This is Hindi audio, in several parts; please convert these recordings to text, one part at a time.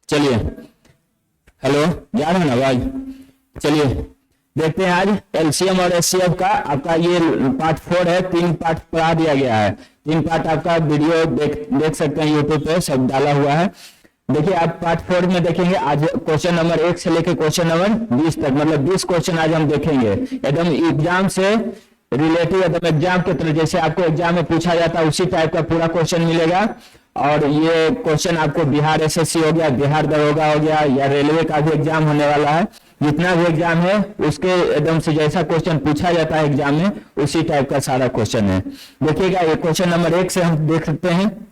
चलिए, हेलो, जा रहा है ना भाई? चलिए देखते हैं आज एलसीएम और एचसीएफ का। आपका ये पार्ट 4 है, 3 पार्ट पढ़ा दिया गया है। 3 पार्ट आपका वीडियो देख सकते हैं, यूट्यूब पे सब डाला हुआ है। देखिए आप पार्ट 4 में देखेंगे आज क्वेश्चन नंबर 1 से लेकर क्वेश्चन नंबर 20 तक, मतलब 20 क्वेश्चन आज हम देखेंगे एकदम एग्जाम से रिलेटिव, एकदम एग्जाम के तरह जैसे आपको एग्जाम में पूछा जाता है उसी टाइप का पूरा क्वेश्चन मिलेगा। और ये क्वेश्चन आपको बिहार एसएससी हो गया, बिहार दरोगा हो गया, या रेलवे का भी एग्जाम होने वाला है, जितना भी एग्जाम है उसके एकदम से जैसा क्वेश्चन पूछा जाता है एग्जाम में उसी टाइप का सारा क्वेश्चन है। देखिएगा ये क्वेश्चन नंबर 1 से हम देख सकते हैं,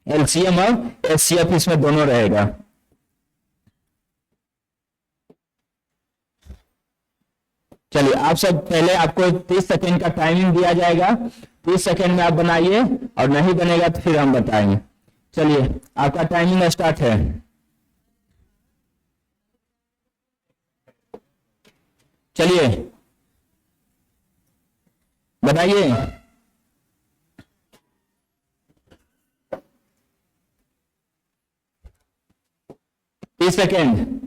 एलसीएम और एचसीएफ इसमें दोनों रहेगा। चलिए आप सब पहले आपको 30 सेकेंड का टाइमिंग दिया जाएगा, 30 सेकेंड में आप बनाइए और नहीं बनेगा तो फिर हम बताएंगे। चलिए आपका टाइमिंग स्टार्ट है। चलिए बताइए। तीस सेकेंड,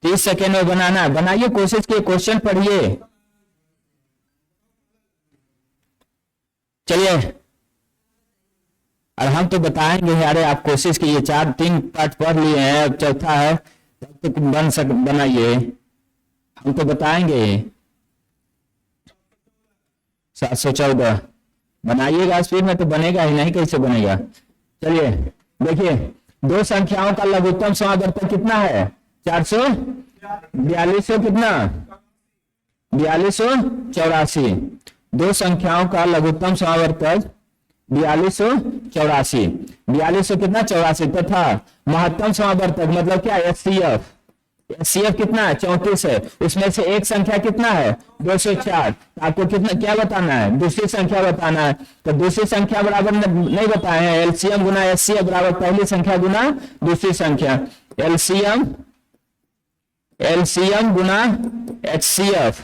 30 सेकेंड में बनाना है, बनाइए, कोशिश किए, क्वेश्चन पढ़िए। चलिए, और हम तो बताएंगे यार, आप कोशिश कीजिए, 3 पार्ट पढ़ लिए हैं, अब चौथा है, तब तक बनाइए, हम तो बताएंगे। 714 बनाइएगा, स्पीड में तो बनेगा ही नहीं, कैसे बनेगा। चलिए देखिए, दो संख्याओं का लघुत्तम समावर्तक कितना है? 442 कितना? 4284। दो संख्याओं का लघुत्तम समावर्तक 4284, 42 कितना? 84, तथा महत्तम समावर्तक मतलब क्या? एचसीएफ, एचसीएफ कितना है? 34 है। उसमें से एक संख्या कितना है? 204। आपको कितना क्या बताना है? दूसरी संख्या बताना है। तो दूसरी संख्या बराबर नहीं बताए हैं, एलसीएम गुना एचसीएफ बराबर पहली संख्या गुना दूसरी संख्या, एलसीएम गुना एचसीएफ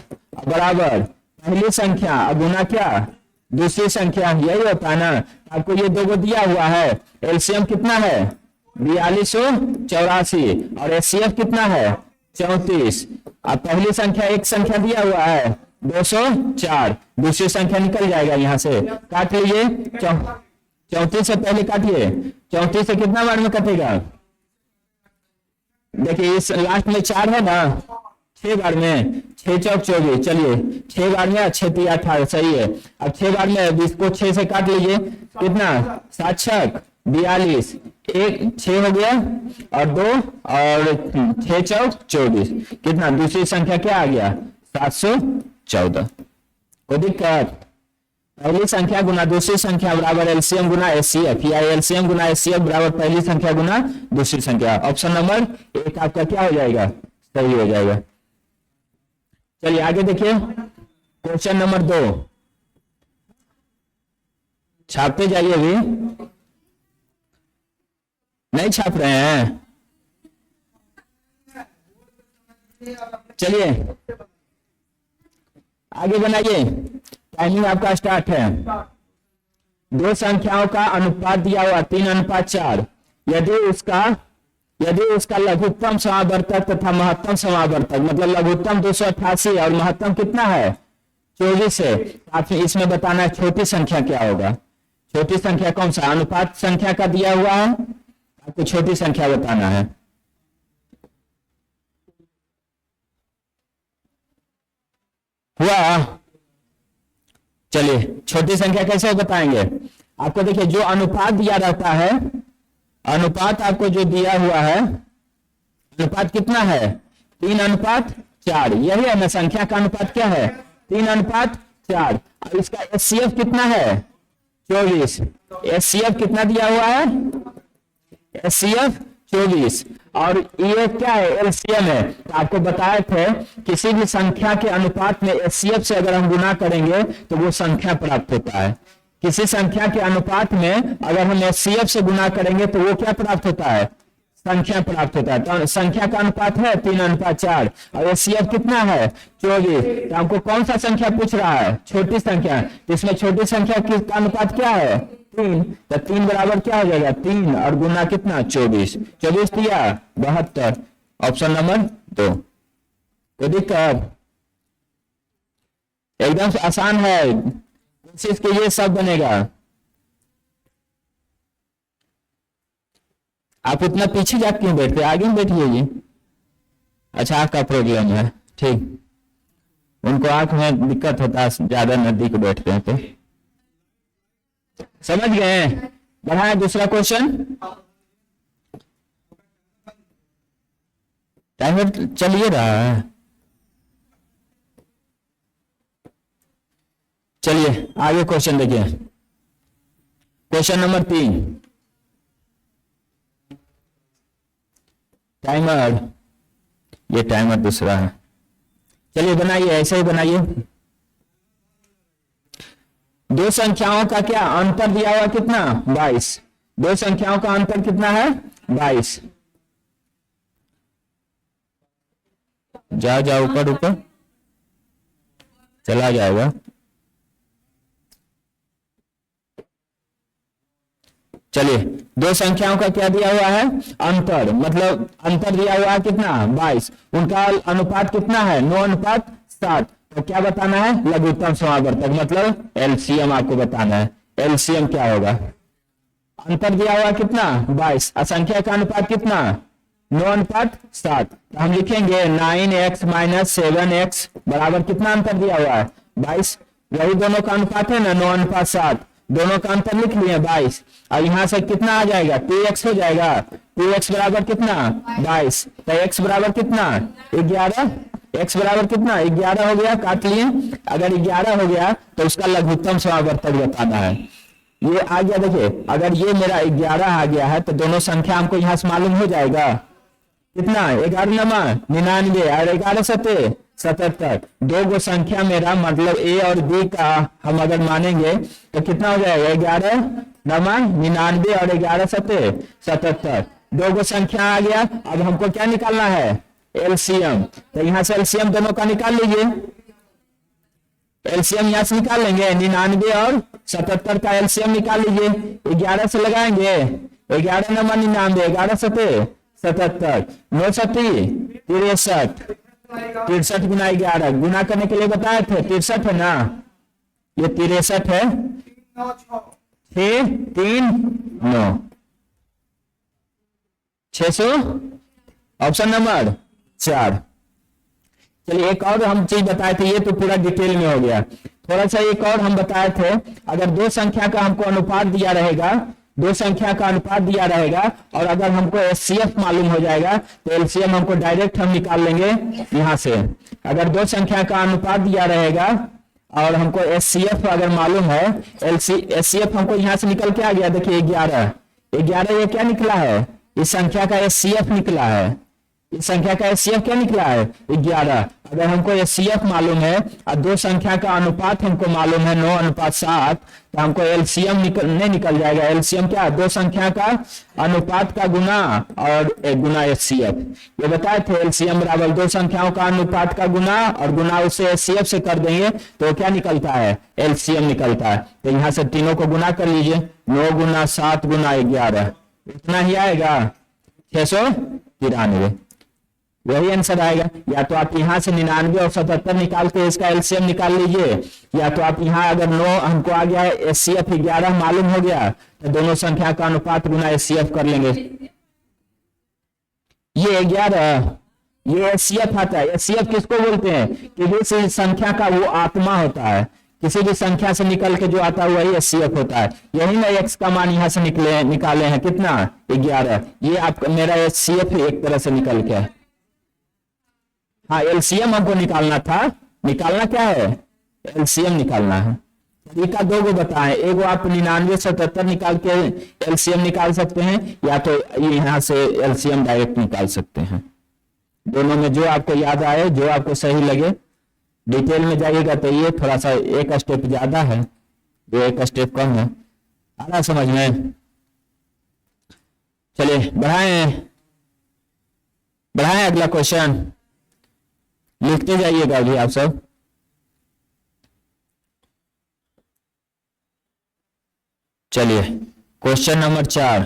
बराबर पहली संख्या गुना क्या? दूसरी संख्या, यही होता है ना। आपको ये दो दिया हुआ है, एलसीएम कितना है? 4284 और एचसीएफ कितना है? 34। अब पहली संख्या एक संख्या दिया हुआ है 204, दूसरी संख्या निकल जाएगा, यहां से काट लीजिए। 34 से पहले काटिए, 34 से कितना बार में कटेगा? देखिए इस लास्ट में 4 है ना, 6 बार में, 6 चौक 24। चलिए 6 बार में 6 3 18, सही है। अब 6 बार में 20 को 6 से काट लीजिए, कितना? 7 6 42, 1 6 हो गया और 2 और 6 चौक 24, कितना? दूसरी संख्या क्या आ गया? 714। कोई दिक्कत? पहली संख्या गुना दूसरी संख्या बराबर एलसीएम गुना एचसीएफ, या एलसीएम गुना एचसीएफ बराबर पहली संख्या गुना दूसरी संख्या। ऑप्शन नंबर 1 आपका क्या हो जाएगा? सही हो जाएगा। चलिए आगे देखिए, क्वेश्चन नंबर 2, छापते जाइए, अभी नहीं छाप रहे हैं। चलिए आगे बनाइए, टाइमिंग आपका स्टार्ट है। दो संख्याओं का अनुपात दिया हुआ 3:4, यदि उसका लघुत्तम समावर्तक तथा महत्तम समावर्तक मतलब लघुत्तम 288 और महत्तम कितना है? 24 है। आप इसमें बताना है छोटी संख्या क्या होगा। छोटी संख्या कौन सा? अनुपात संख्या का दिया हुआ है, आपको छोटी संख्या बताना है। हुआ? चलिए छोटी संख्या कैसे बताएंगे? आपको देखिए, जो अनुपात दिया रहता है, अनुपात आपको जो दिया हुआ है, अनुपात कितना है? 3:4, यही है ना। संख्या का अनुपात क्या है? 3:4। और इसका एचसीएफ कितना है? 24। एचसीएफ कितना दिया हुआ है? एचसीएफ 24। और ये क्या है? एलसीएम है। तो आपको बताए थे किसी भी संख्या के अनुपात में एचसीएफ से अगर हम गुना करेंगे तो वो संख्या प्राप्त होता है। किसी संख्या के अनुपात में अगर हम एचसीएफ से गुना करेंगे तो वो क्या प्राप्त होता है? संख्या प्राप्त होता है। तो संख्या का अनुपात है 3:4 और एचसीएफ कितना है? 24। तो आपको कौन सा संख्या पूछ रहा है? छोटी संख्या। तो इसमें छोटी संख्या का अनुपात क्या है? 3, तो 3 बराबर क्या हो जाएगा 3 और गुना कितना 24, 24 दिया 72, ऑप्शन नंबर 2। कोई दिक्कत? एकदम से आसान है, कोशिश कीजिए सब बनेगा। आप इतना पीछे जा क्यों बैठते, आगे में बैठिए जी। अच्छा आँख का प्रॉब्लम है, ठीक, उनको आंख में दिक्कत होता है, ज्यादा नजदीक बैठते हैं तो। समझ गए? बढ़ाएं दूसरा क्वेश्चन। टाइमर चलिए रहा है, चलिए आगे क्वेश्चन देखिए। क्वेश्चन नंबर 3, टाइमर, ये टाइमर दूसरा है, चलिए बनाइए, ऐसे ही बनाइए। दो संख्याओं का क्या अंतर दिया हुआ कितना 22, दो संख्याओं का अंतर कितना है 22। जाओ जाओ ऊपर ऊपर चला जाएगा। चलिए दो संख्याओं का क्या दिया हुआ है अंतर, मतलब अंतर दिया हुआ है कितना 22, उनका अनुपात कितना है 9:7। तो क्या बताना है लघुत्तम समावर्तक, मतलब एलसीएम आपको बताना है। एलसीएम क्या होगा, अंतर दिया हुआ कितना 22, असंख्या का अनुपात कितना 9:7। तो हम लिखेंगे 9x - 7x बराबर कितना अंतर दिया हुआ है 22, वही दोनों का अनुपात है ना 9:7, दोनों का अंतर लिख लिए 22, और यहां से कितना आ जाएगा 2x हो जाएगा, 2x बराबर कितना 22, तो x बराबर कितना 11, x बराबर कितना 11 हो गया, काट लिए। अगर 11 हो गया तो उसका लघुत्तम समावर्तक बताना है। ये आ गया, देखिए अगर ये मेरा 11 आ गया है तो दोनों संख्या हमको यहां से मालूम हो जाएगा कितना 11 99 और 11 सते 77। दो गो संख्या मेरा मतलब ए और बी का हम अगर मानेंगे तो कितना हो जाएगा 11 99 और 11 सते 77। दो गो संख्या आ गया, अब हमको क्या निकालना है एलसीएम। तो यहां से एलसीएम दोनों का निकाल लीजिए, एलसीएम यहां से निकाल लेंगे 99 और 77 का एलसीएम निकाल लीजिए। 11 से लगाएंगे 11 99 11 सते 77, 9 सती 63, 63 गुना 11 गुना करने के लिए बताए थे 63 है ना, ये 63 है 6 3 9 600, ऑप्शन नंबर 4। चलिए एक और हम चीज बताए थे, ये तो पूरा डिटेल में हो गया, थोड़ा सा एक और हम बताए थे। अगर दो संख्या का हमको अनुपात दिया रहेगा, दो संख्या का अनुपात दिया रहेगा और अगर हमको एचसीएफ मालूम हो जाएगा तो एलसीएम हमको डायरेक्ट हम निकाल लेंगे यहां से। अगर दो संख्या का अनुपात दिया रहेगा और हमको एचसीएफ अगर मालूम है, एचसीएफ हमको यहां से निकल के आ गया, देखिए 11 ये क्या निकला है, इस संख्या का एचसीएफ निकला है, इस संख्या का एचसीएफ क्या निकला है 11। अगर हमको एचसीएफ मालूम है और दो संख्या का अनुपात हमको मालूम है 9:7, तो हमको एलसीएम निकल जाएगा। एलसीएम क्या, दो संख्या का अनुपात का गुना और गुना एचसीएफ। ये बताए थे एलसीएम बराबर दो संख्याओं का अनुपात का गुना और गुना उसे एचसीएफ से कर देंगे तो क्या निकलता है एलसीएम निकलता है। तो यहाँ से तीनों को गुना कर लीजिए, 9 गुना 7 गुना 11, इतना ही आएगा 693, वही आंसर आएगा। या तो आप यहां से 99 और 77 निकाल के इसका एलसीएम निकाल लीजिए, या तो आप यहां अगर 9 हमको आ गया है एचसीएफ 11 मालूम हो गया तो दोनों संख्या का अनुपात गुना एचसीएफ कर लेंगे। ये 11 ये एचसीएफ आता है। एचसीएफ किसको बोलते हैं, किसी संख्या का वो आत्मा होता है, किसी भी संख्या से निकल के जो आता है वही एचसीएफ होता है। यही ना एक्स का मान यहां से निकाले हैं कितना 11, ये आपका मेरा एचसीएफ एक तरह से निकल के। हाँ एलसीएम हमको निकालना था, निकालना क्या है एलसीएम निकालना है। तरीका दो गो बताएं, एक आप 99 77 निकाल के एलसीएम निकाल सकते हैं, या तो यहां से एलसीएम डायरेक्ट निकाल सकते हैं। दोनों में जो आपको याद आए, जो आपको सही लगे। डिटेल में जाइएगा तो ये थोड़ा सा एक स्टेप ज्यादा है, ये एक स्टेप कम है। आ रहा समझ में? चलिए बढ़ाएं अगला क्वेश्चन, लिखते जाइएगा अभी आप सब। चलिए क्वेश्चन नंबर 4,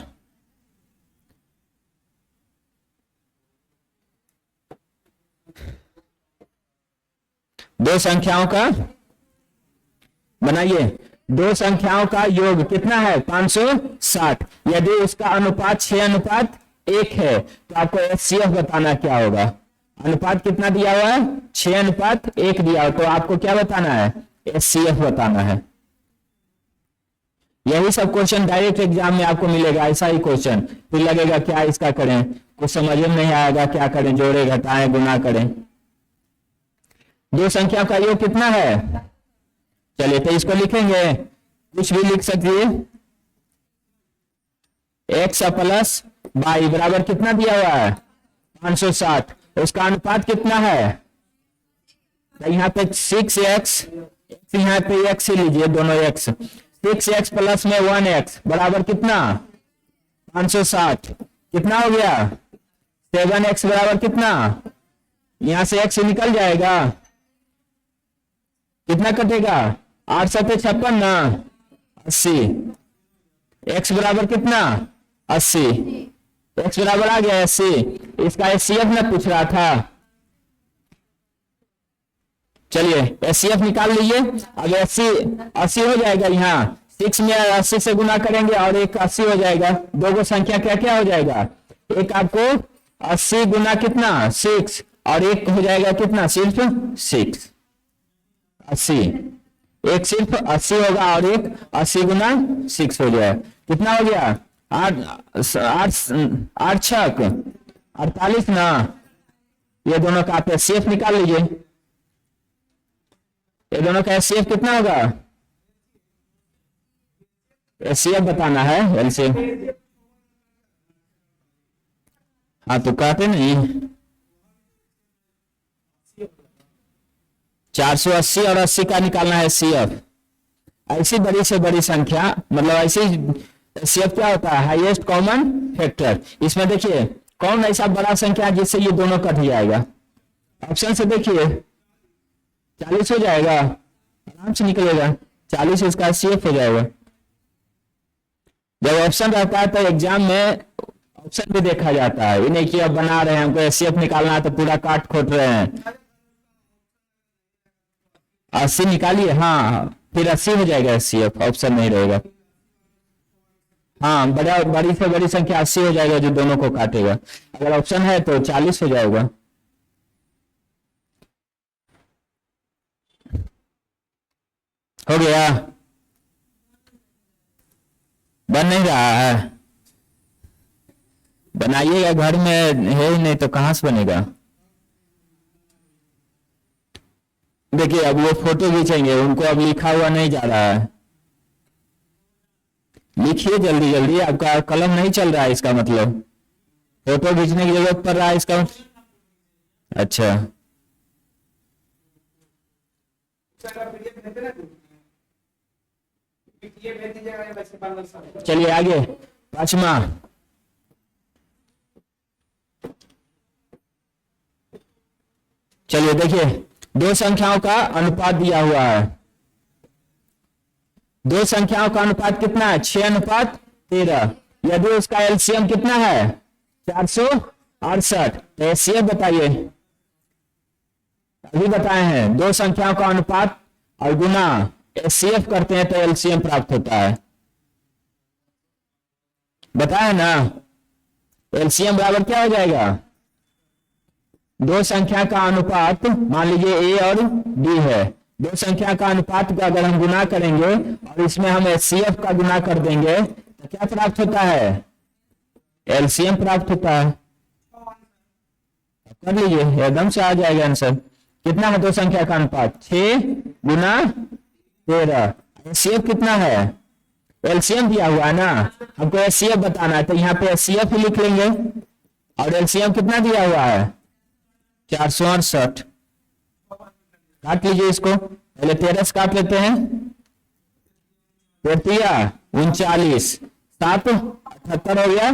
दो संख्याओं का बनाइए, दो संख्याओं का योग कितना है 560। यदि उसका अनुपात 6:1 है तो आपको एचसीएफ बताना क्या होगा। अनुपात कितना दिया हुआ है 6:1 दिया हुआ, तो आपको क्या बताना है एचसीएफ बताना है। यही सब क्वेश्चन डायरेक्ट एग्जाम में आपको मिलेगा, ऐसा ही क्वेश्चन। फिर लगेगा क्या इसका करें, कुछ समझ में नहीं आएगा, क्या करें, जोड़े घटाएं गुना करें। दो संख्या का योग कितना है, चलिए तो इसको लिखेंगे, कुछ भी लिख सकिए। x प्लस वाई बराबर कितना दिया हुआ है 560, उसका अनुपात कितना है, तो यहाँ पे 6x, यहाँ पे x ही लीजिए, दोनों x, 6x प्लस में 1x बराबर कितना 560, कितना हो गया 7x बराबर कितना, यहां से x निकल जाएगा, कितना कटेगा 8 7 56 ना 80, x बराबर कितना 80, x बराबर आ गया 80। इसका एचसीएफ में पूछ रहा था, चलिए एचसीएफ निकाल लीजिए। अब 80 हो जाएगा, यहाँ 6 में 80 से गुना करेंगे और एक 80 हो जाएगा। दो गो संख्या क्या क्या हो जाएगा, एक आपको 80 गुना कितना 6 और एक हो जाएगा कितना सिर्फ 6, 80, एक सिर्फ 80 होगा और एक 80 गुना 6 हो जाए, कितना हो गया 8 छक 48 ना। ये दोनों का आप एचसीएफ निकाल लीजिए, ये दोनों का एचसीएफ कितना होगा, एचसीएफ बताना है एलसीएम। हाँ तो कहते नहीं 480 और 80 का निकालना है एचसीएफ। ऐसी बड़ी से बड़ी संख्या, मतलब ऐसी एचसीएफ क्या होता है हाईएस्ट कॉमन फैक्टर। इसमें देखिए कौन ऐसा बड़ा संख्या जिससे ये दोनों कट जाएगा, ऑप्शन से देखिए 40 हो जाएगा, आराम से निकलेगा 40, इसका एचसीएफ हो जाएगा। जब ऑप्शन रहता है तो एग्जाम में ऑप्शन भी देखा जाता है, ये नहीं कि अब बना रहे हैं हमको एचसीएफ निकालना है तो पूरा काट खोट रहे हैं। 80 निकालिए, हाँ फिर 80 हो जाएगा एचसीएफ, ऑप्शन नहीं रहेगा। हाँ बड़ी से बड़ी संख्या 80 हो जाएगा जो दोनों को काटेगा, अगर ऑप्शन है तो 40 हो जाएगा। हो गया, बन नहीं रहा है, बनाइएगा, घर में है ही नहीं तो कहां से बनेगा। देखिए अब वो फोटो खींचेंगे, उनको अब लिखा हुआ नहीं जा रहा है, लिखिए जल्दी जल्दी, आपका कलम नहीं चल रहा है इसका मतलब फोटो खींचने की जरूरत पड़ रहा है इसका। अच्छा चलिए आगे, पांचवा, चलिए देखिए दो संख्याओं का अनुपात दिया हुआ है, दो संख्याओं का अनुपात कितना है 6:13। यदि उसका एलसीएम कितना है 468, तो एचसीएफ बताइए। अभी बताए हैं दो संख्याओं का अनुपात और गुना एचसीएफ करते हैं तो एलसीएम प्राप्त होता है, बताए ना। एलसीएम बराबर क्या हो जाएगा, दो संख्या का अनुपात, मान लीजिए ए और डी है, दो संख्या का अनुपात का अगर हम गुना करेंगे और इसमें हम एचसीएफ का गुना कर देंगे तो क्या प्राप्त होता है एलसीएम प्राप्त होता है। कर लीजिए एकदम से आ जाएगा आंसर। कितना है दो संख्या का अनुपात 6 गुना 13, एचसीएफ कितना है, एलसीएम दिया हुआ है ना, हमको एचसीएफ बताना है तो यहाँ पे एचसीएफ ही लिख लेंगे। और एलसीएम कितना दिया हुआ है 468, काट लीजिए इसको, पहले 13 से काट लेते हैं, 39, 7 78 हो गया,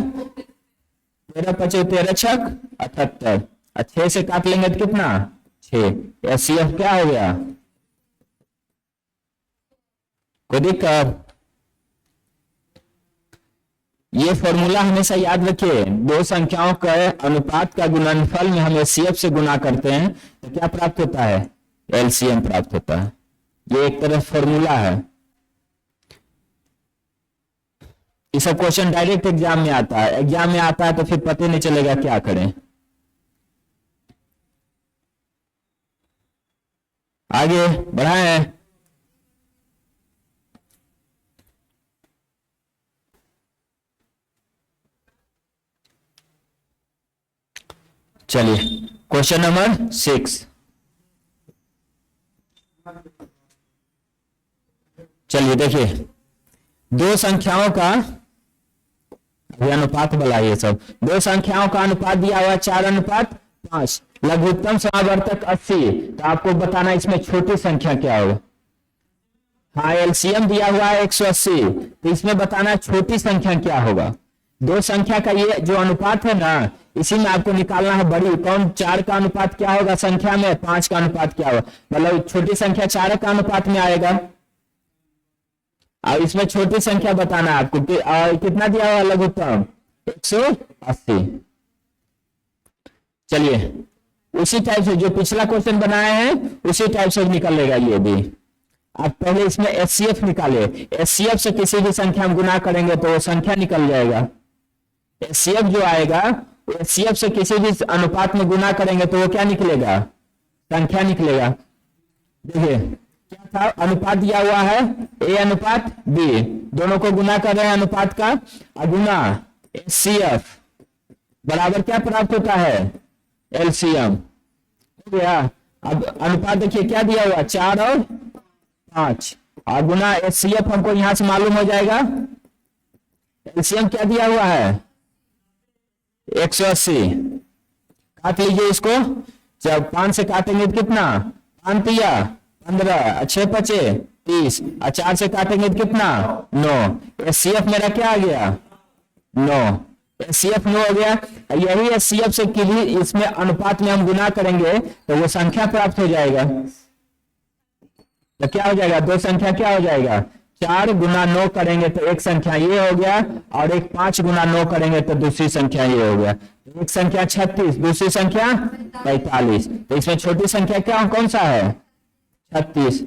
13 पचे 13 छक 78, 6 से काट लेंगे तो कितना 6, एचसीएफ क्या हो गया, कोई दिक्कत ये फॉर्मूला हमेशा याद रखिए, दो संख्याओं के अनुपात का गुणनफल में हम एचसीएफ से गुना करते हैं तो क्या प्राप्त होता है, एलसीएम प्राप्त होता है। ये एक तरह फॉर्मूला है। ये सब क्वेश्चन डायरेक्ट एग्जाम में आता है, एग्जाम में आता है तो फिर पता नहीं चलेगा क्या करें। आगे बढ़ाएं। चलिए क्वेश्चन नंबर 6। चलिए देखिए, दो संख्याओं का अनुपात बोला, ये सब दो संख्याओं का अनुपात दिया हुआ 4:5, लघुत्तम समावर्तक 80। तो आपको बताना इसमें छोटी संख्या क्या होगा। हाँ, एलसीएम दिया हुआ है 180, तो इसमें बताना छोटी संख्या क्या होगा। दो संख्या का ये जो अनुपात है ना, इसी में आपको निकालना है बड़ी कौन। 4 का अनुपात क्या होगा संख्या में, 5 का अनुपात क्या होगा, मतलब छोटी संख्या 4 का अनुपात में आएगा। अब इसमें छोटी संख्या बताना है आपको कि कितना दिया हुआ लघुत्तम 180। चलिए उसी टाइप से जो पिछला क्वेश्चन बनाए हैं उसी टाइप से निकलेगा ये भी। आप पहले इसमें एचसीएफ निकाले, एचसीएफ से किसी भी संख्या में गुना करेंगे तो वो संख्या निकल जाएगा। एचसीएफ जो आएगा, एचसीएफ से किसी भी अनुपात में गुना करेंगे तो वो क्या निकलेगा, संख्या निकलेगा। देखिए क्या था, अनुपात दिया हुआ है ए अनुपात बी, दोनों को गुना कर रहे हैं अनुपात का, गुना एचसीएफ बराबर क्या प्राप्त होता है, एलसीएम। हो गया। अब अनुपात देखिए क्या दिया हुआ 4 और 5, और गुना एचसीएफ हमको यहां से मालूम हो जाएगा। एलसीएम क्या दिया हुआ है 180। काट लीजिए इसको, जब 5 से काटेंगे तो कितना, 5 तिया 15, 6 पचे 30, और 4 से काटेंगे तो कितना 9। एचसीएफ मेरा क्या आ गया 9, एचसीएफ 9 हो गया। यही एचसीएफ से किसी इसमें अनुपात में हम गुना करेंगे तो वो संख्या प्राप्त हो जाएगा। तो क्या हो जाएगा, दो संख्या क्या हो जाएगा, 4 गुना 9 करेंगे तो एक संख्या ये हो गया, और एक 5 गुना 9 करेंगे तो दूसरी संख्या ये हो गया। एक संख्या 36, दूसरी संख्या 45। तो इसमें छोटी संख्या क्या कौन सा है 36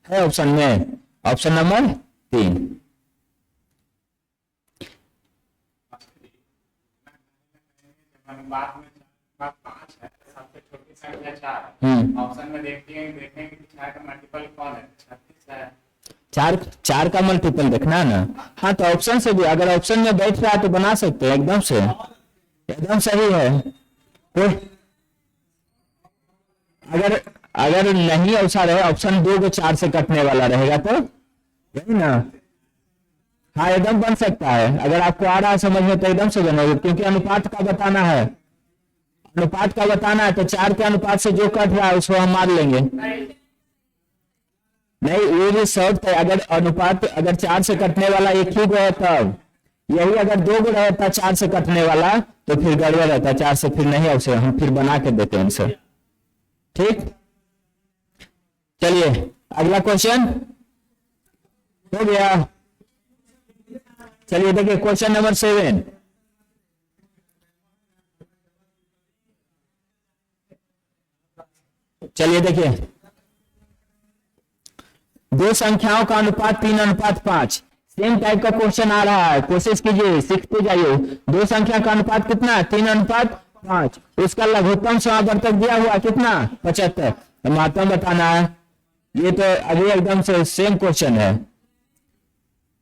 है ऑप्शन में, ऑप्शन नंबर 3। ऑप्शन में देखेंगे कि 4 का मल्टीपल कौन है, 36 है। 4 का मल्टीपल देखना है ना। हाँ, तो ऑप्शन से भी अगर ऑप्शन में बैठ रहा है तो बना सकते हैं, एकदम से एकदम सही है। तो अगर नहीं अवसर है, ऑप्शन 2 को 4 से कटने वाला रहेगा तो यही ना। हाँ, एकदम बन सकता है, अगर आपको आ रहा है समझ में तो एकदम से बनेगा, क्योंकि अनुपात का बताना है, अनुपात का बताना है तो 4 के अनुपात से जो कट रहा है उसको हम मार लेंगे। नहीं, ये भी शर्त है, अगर अनुपात अगर 4 से कटने वाला एक ही गो है तब, यही अगर 2 गो रहता 4 से कटने वाला तो फिर गड़बड़ रहता, 4 से फिर नहीं अवसर, हम फिर बना के देते हैं आंसर। ठीक, चलिए अगला क्वेश्चन हो गया। चलिए देखिए क्वेश्चन नंबर 7। चलिए देखिए, दो संख्याओं का अनुपात 3:5, सेम टाइप का क्वेश्चन आ रहा है, कोशिश कीजिए सीखते जाइए। दो संख्या का अनुपात कितना है 3:5, उसका लघुत्तम समावर्तक दिया हुआ कितना 75, महत्तम बताना है। ये तो अभी एकदम से सेम क्वेश्चन है,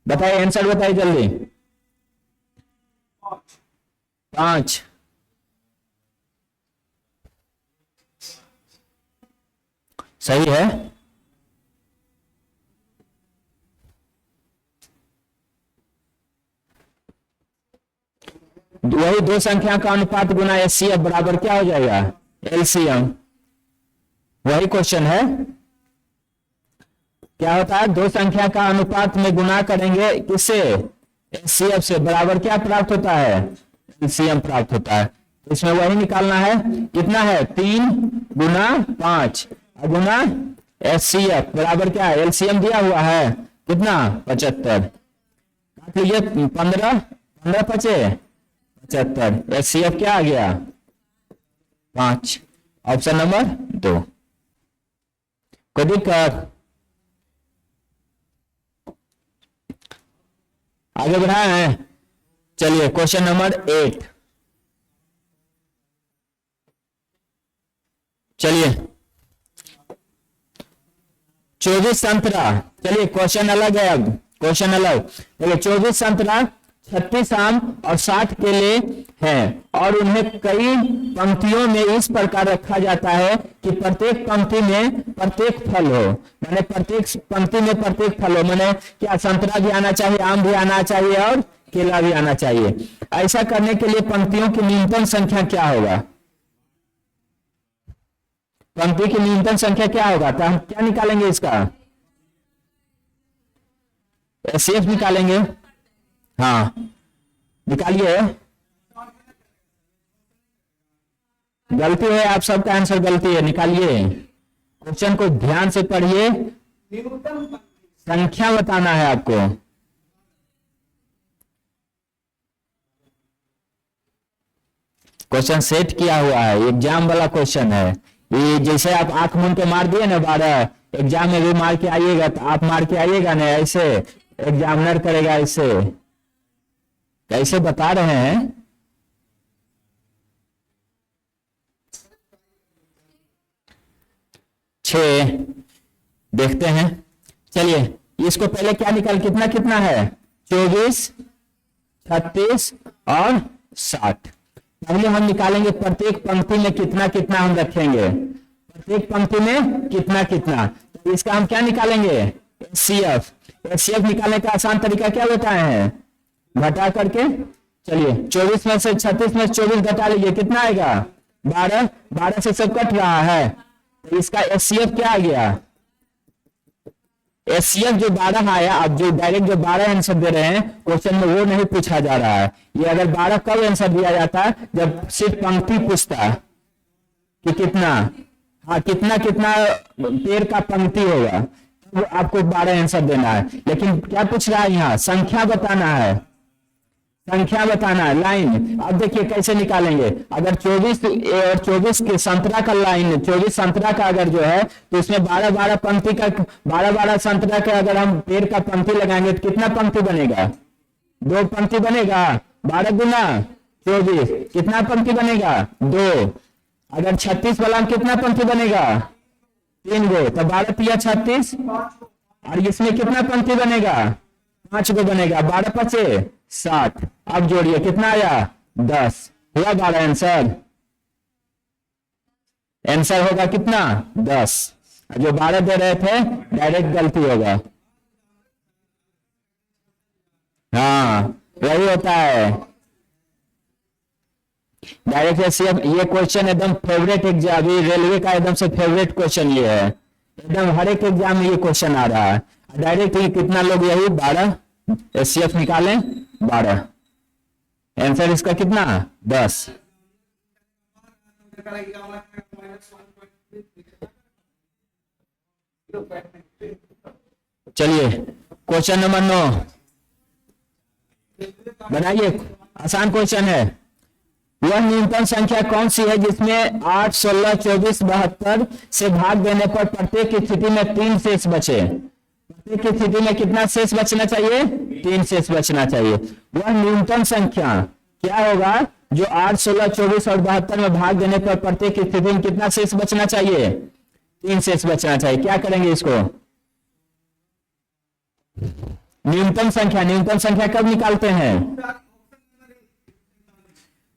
बताइए आंसर बताइए जल्दी। 5 सही है। वही दो संख्या का अनुपात गुना एचसीएफ बराबर क्या हो जाएगा एलसीएम, वही क्वेश्चन है। क्या होता है, दो संख्या का अनुपात में गुना करेंगे किससे, एचसीएफ से, बराबर क्या प्राप्त होता है, एलसीएम प्राप्त होता है। तो इसमें वही निकालना है, कितना है 3 गुना 5 गुना एचसीएफ बराबर क्या है, एलसीएम दिया हुआ है कितना 75। काट लीजिए 15 15 पचे 75, एचसीएफ क्या आ गया 5, ऑप्शन नंबर 2। कोई दिक्कत? आगे बढ़ाए हैं, चलिए क्वेश्चन नंबर 8। चलिए 24 संतरा, चलिए क्वेश्चन अलग है, अब क्वेश्चन अलग। देखिए 24 संतरा, 36 आम और 60 केले हैं और उन्हें कई पंक्तियों में इस प्रकार रखा जाता है कि प्रत्येक पंक्ति में प्रत्येक फल हो, माने प्रत्येक पंक्ति में प्रत्येक फल हो, माने क्या संतरा भी आना चाहिए, आम भी आना चाहिए और केला भी आना चाहिए। ऐसा करने के लिए पंक्तियों की न्यूनतम संख्या क्या होगा? पंक्ति की न्यूनतम संख्या क्या होगा? तो हम क्या निकालेंगे इसका? एचसीएफ निकालेंगे। हाँ निकालिए। गलती है, आप सबका आंसर गलती है, निकालिए। क्वेश्चन को ध्यान से पढ़िए, संख्या बताना है आपको। क्वेश्चन सेट किया हुआ है, एग्जाम वाला क्वेश्चन है ये। जैसे आप आंख मूंद के मार दिए ना 12, एग्जाम में भी मार के आइएगा, तो आप मार के आइएगा ना, ऐसे एग्जामिनर करेगा, ऐसे कैसे बता रहे हैं। छह देखते हैं, चलिए इसको पहले क्या निकाल, कितना कितना है 24, 36 और 60। पहले हम निकालेंगे प्रत्येक पंक्ति में कितना कितना हम रखेंगे, प्रत्येक पंक्ति में कितना कितना। तो इसका हम क्या निकालेंगे? एचसीएफ। एचसीएफ निकालने का आसान तरीका क्या बताए हैं? घटा करके, चलिए 24 में से 36 में से 24 घटा लीजिए, कितना आएगा 12, 12 से सब कट रहा है, तो इसका एचसीएफ क्या आ गया? एचसीएफ जो 12 आया, अब जो डायरेक्ट जो 12 आंसर दे रहे हैं क्वेश्चन में वो नहीं पूछा जा रहा है। ये अगर 12 कब आंसर दिया जाता, जब सिर्फ पंक्ति पूछता कि कितना, हाँ कितना कितना पेड़ का पंक्ति होगा, तो आपको 12 आंसर देना है। लेकिन क्या पूछ रहा है यहाँ? संख्या बताना है, संख्या बताना है, लाइन। अब देखिए कैसे निकालेंगे, अगर 24 और 24 के संतरा का लाइन, 24 संतरा का अगर जो है, तो इसमें 12 12 पंक्ति का, 12 12 संतरा का अगर हम पेड़ का पंक्ति लगाएंगे तो कितना पंक्ति बनेगा? 2 पंक्ति बनेगा। 12 गुना 24 कितना पंक्ति बनेगा? 2। अगर 36 वाला में कितना पंक्ति बनेगा? 3 गो, तो 12 तिया 36, और इसमें कितना पंक्ति बनेगा? 5 गो बनेगा। 12 पचे 60, अब जोड़िए कितना आया? 10। हुआ 12 आंसर? आंसर होगा कितना? 10। जो 12 दे रहे थे डायरेक्ट गलती होगा। हाँ वही होता है डायरेक्ट एचसीएफ। ये क्वेश्चन एकदम फेवरेट एग्जाम, ये रेलवे का एकदम से फेवरेट क्वेश्चन ये है, एकदम हर एक एग्जाम में ये क्वेश्चन आ रहा है। डायरेक्ट ये कितना लोग यही 12 एचसीएफ निकालें, 12 आंसर इसका कितना? 10। चलिए क्वेश्चन नंबर 9 बनाइए, आसान क्वेश्चन है। वह न्यूनतम संख्या कौन सी है जिसमें 8, 16, 24, 72 से भाग देने पर प्रत्येक की स्थिति में 3 शेष बचे? प्रत्येक की स्थिति में कितना शेष बचना चाहिए? 3 शेष बचना चाहिए। वह न्यूनतम संख्या क्या होगा जो 8, 16, 24 और 72 में भाग देने पर प्रत्येक की स्थिति में कितना शेष बचना चाहिए? 3 शेष बचना चाहिए। क्या करेंगे इसको? न्यूनतम संख्या, न्यूनतम संख्या कब निकालते हैं?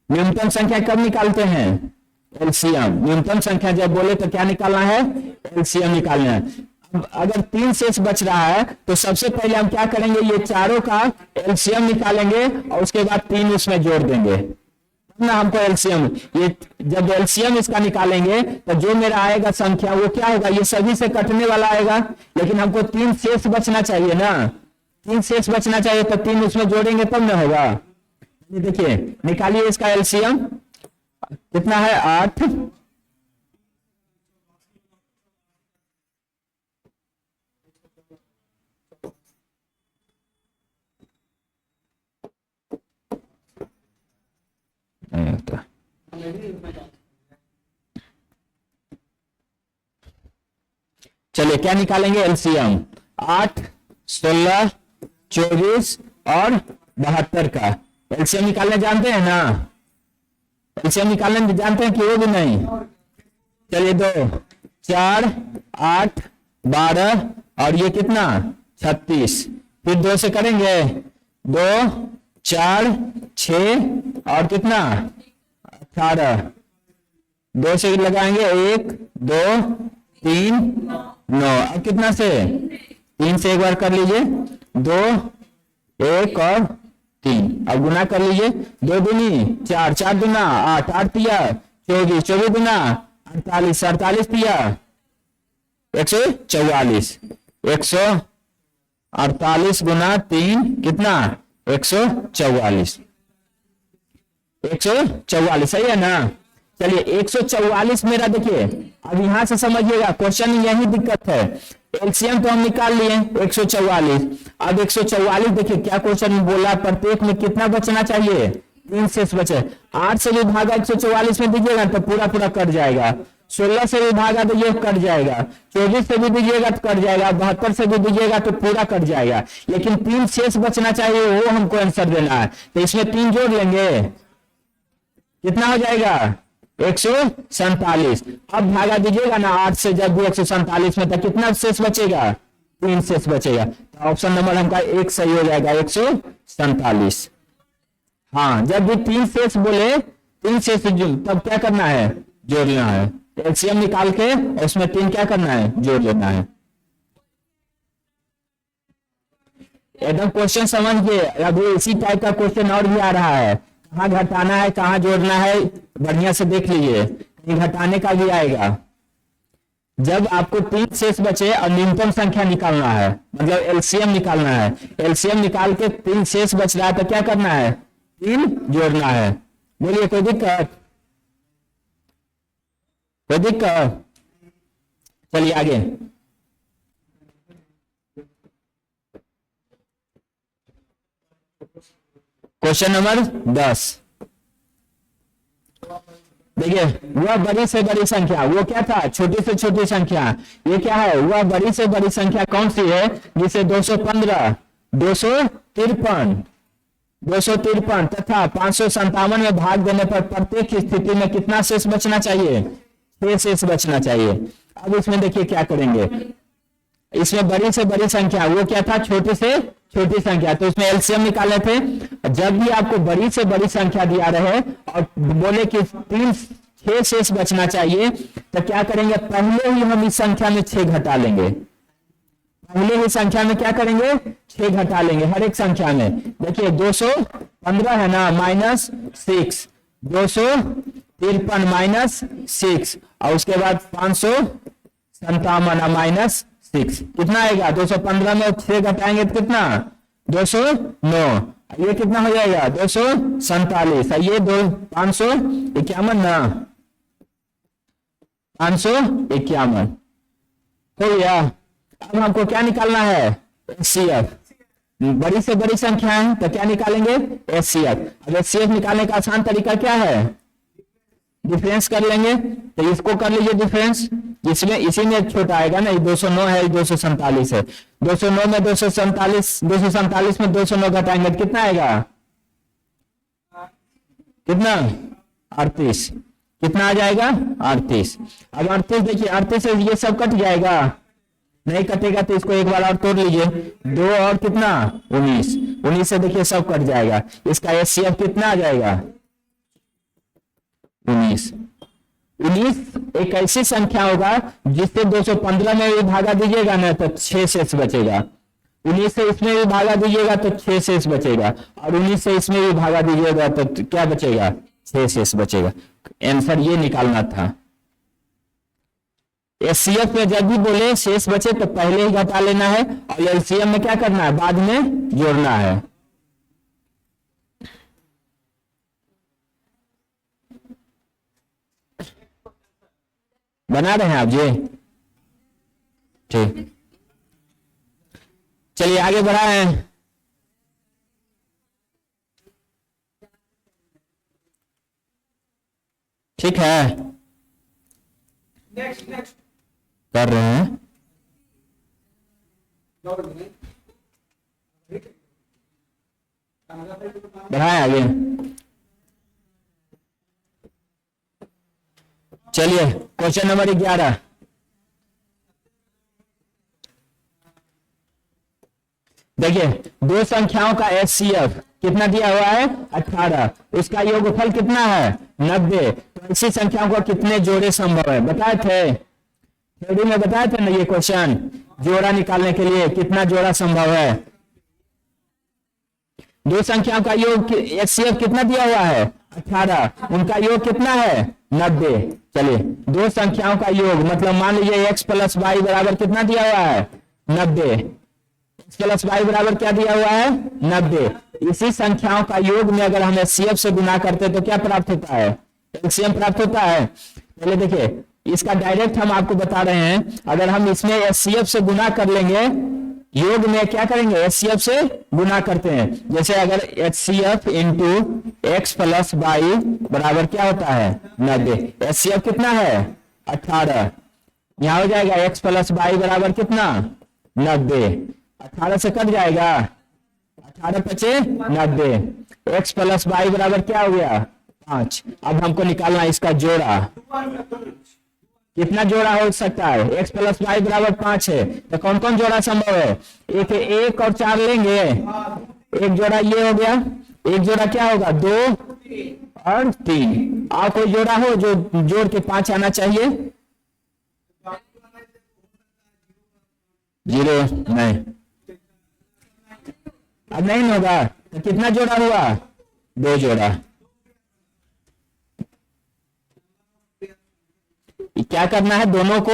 न्यूनतम संख्या कब निकालते हैं? एलसीएम। न्यूनतम संख्या जब बोले तो क्या निकालना है? एलसीएम निकालना है। अब अगर 3 शेष बच रहा है तो सबसे पहले हम क्या करेंगे, ये चारों का एलसीएम निकालेंगे और उसके बाद 3 उसमें जोड़ देंगे ना हमको एलसीएम। ये जब एलसीएम इसका निकालेंगे तो जो मेरा आएगा संख्या वो क्या होगा? ये सभी से कटने वाला आएगा, लेकिन हमको 3 शेष बचना चाहिए ना, 3 शेष बचना चाहिए, तो 3 उसमें जोड़ेंगे तब ना होगा। ये देखिए निकालिए इसका एलसीएम कितना है? 8, चलिए क्या निकालेंगे एलसीएम, 8, 16, 24 और 72 का एलसीएम निकालने जानते हैं ना? एलसीएम निकालने जानते हैं कि वो भी नहीं? चलिए 2, 4, 8, 12 और ये कितना 36, फिर 2 से करेंगे 2, 4, 6 और कितना 18, 2 से लगाएंगे 1, 2, 3, 9, अब कितना से 3 से एक बार कर लीजिए 2, 1 और 3, अब गुना कर लीजिए 2 दूनी 4, 4 दूना 8, 8 तिया 24, 24 दूना 48, 48 तिया 144, 148 गुना 3 कितना 144, 144 सही है ना? चलिए 144 मेरा देखिए, अब यहां से समझिएगा क्वेश्चन में यही दिक्कत है। एलसीएम तो हम निकाल लिए 144, अब 144 देखिए क्या क्वेश्चन में बोला, प्रत्येक में कितना बचना चाहिए 3 शेष बचे। 8 से भी भागा 144 में दीजिएगा तो पूरा पूरा कट जाएगा, 16 से भी भागा तो ये कट जाएगा, 24 से भी दीजिएगा तो कट जाएगा, 72 से भी दीजिएगा तो पूरा कट जाएगा, लेकिन 3 शेष बचना चाहिए वो हमको आंसर देना है। तो इसमें 3 जोड़ लेंगे कितना हो जाएगा 147, अब भागा दीजिएगा ना 8 से, जब भी 147 में था कितना शेष बचेगा 3 शेष बचेगा, तो ऑप्शन नंबर हमका 1 सही हो जाएगा 147। हाँ जब भी 3 शेष बोले 3 शेष तब क्या करना है जोड़ना है, एलसीएम निकाल के उसमें 3 क्या करना है जोड़ लेना है। एकदम क्वेश्चन समझिए, अभी इसी टाइप का क्वेश्चन और भी आ रहा है, कहाँ घटाना है कहाँ जोड़ना है बढ़िया से देख लीजिए, कहीं घटाने का भी आएगा। जब आपको 3 शेष बचे और न्यूनतम संख्या निकालना है, मतलब एलसीएम निकालना है, एलसीएम निकाल के 3 शेष बच रहा है तो क्या करना है 3 जोड़ना है। बोलिए कोई दिक्कत, कोई दिक्कत? चलिए आगे, क्वेश्चन नंबर 10 देखिए, वह बड़ी से बड़ी संख्या, वो क्या था छोटी से छोटी संख्या, ये क्या है वह बड़ी से बड़ी संख्या कौन सी है जिसे 215, 253, 253 तथा 557 में भाग देने पर प्रत्येक स्थिति में कितना शेष बचना चाहिए 6 शेष बचना चाहिए। अब इसमें देखिए क्या करेंगे, इसमें बड़ी से बड़ी संख्या वो क्या था छोटी से छोटी संख्या, तो इसमें एलसीएम निकाले थे। जब भी आपको बड़ी से बड़ी संख्या दिया रहे और बोले कि 6 शेष बचना चाहिए तो क्या करेंगे, पहले ही हम इस संख्या में 6 घटा लेंगे, पहले ही संख्या में क्या करेंगे 6 घटा लेंगे हर एक संख्या में। देखिए 215 है ना -6, 253 -6 और उसके बाद 557 -6 कितना आएगा 215 में 6 घटाएंगे तो कितना 209, ये कितना हो जाएगा 247, ये 551 ना 551 हो गया। अब हमको क्या निकालना है एचसीएफ, बड़ी से बड़ी संख्या है तो क्या निकालेंगे एचसीएफ। अब एचसीएफ निकालने का आसान तरीका क्या है, डिफरेंस कर लेंगे, तो इसको कर लीजिए डिफरेंस, इसमें इसी में छोटा आएगा ना, 209 है 247 है, 209 में 247 में 209 घटाएंगे तो कितना आएगा, कितना 38, कितना आ जाएगा 38। अब 38 देखिए 38 से ये सब कट जाएगा, नहीं कटेगा तो इसको एक बार और तोड़ लीजिए, 2 और कितना 19, 19 से देखिए सब कट जाएगा, इसका एचसीएफ कितना आ जाएगा 19। 19 एक ऐसी संख्या होगा जिससे 215 में भी भागा दीजिएगा ना तो 6 शेष बचेगा, 19 से इसमें भी भागा दीजिएगा तो 6 शेष बचेगा, और 19 से इसमें भी भागा दीजिएगा तो क्या बचेगा 6 शेष बचेगा। आंसर ये निकालना था। एचसीएफ में जब भी बोले शेष बचे तो पहले ही घटा लेना है, और एलसीएम में क्या करना है बाद में जोड़ना है। बना रहे हैं आप जी, ठीक, चलिए आगे बढ़ाएं। ठीक है, कर रहे हैं। बढ़ाएं आगे। चलिए क्वेश्चन नंबर 11। देखिए दो संख्याओं का एचसीएफ कितना दिया हुआ है 18, उसका योगफल कितना है 90। तो ऐसी संख्याओं को कितने जोड़े संभव है बताए थे, थ्योरी में बताए थे ना ये क्वेश्चन। जोड़ा निकालने के लिए कितना जोड़ा संभव है, दो संख्याओं का योग एचसीएफ कितना दिया हुआ है 18, उनका योग कितना है 90। चलिए दो संख्याओं का योग मतलब मान लीजिए x प्लस वाई बराबर कितना दिया हुआ है 90, x प्लस वाई बराबर क्या दिया हुआ है 90। इसी संख्याओं का योग में अगर हम एचसीएफ से गुना करते हैं तो क्या प्राप्त होता है, एलसीएम प्राप्त होता है। पहले देखिए इसका डायरेक्ट हम आपको बता रहे हैं, अगर हम इसमें एचसीएफ से गुना कर लेंगे, योग में क्या करेंगे एचसीएफ से गुना करते हैं। जैसे अगर HCF into X plus Y बराबर क्या होता है 90, एचसीएफ कितना है 18, यहां हो जाएगा एक्स प्लस वाई बराबर कितना 90, 18 से कट जाएगा 18 पचे 90, एक्स प्लस वाई बराबर क्या हो गया 5। अब हमको निकालना इसका जोड़ा, कितना जोड़ा हो सकता है, x प्लस वाई बराबर 5 है, तो कौन कौन जोड़ा संभव है, एक और 4 लेंगे, एक जोड़ा ये हो गया, एक जोड़ा क्या होगा 2 और 3, और कोई जोड़ा हो जो जोड़ के 5 आना चाहिए, 0 नहीं, अब नहीं होगा तो कितना जोड़ा हुआ 2 जोड़ा। क्या करना है, दोनों को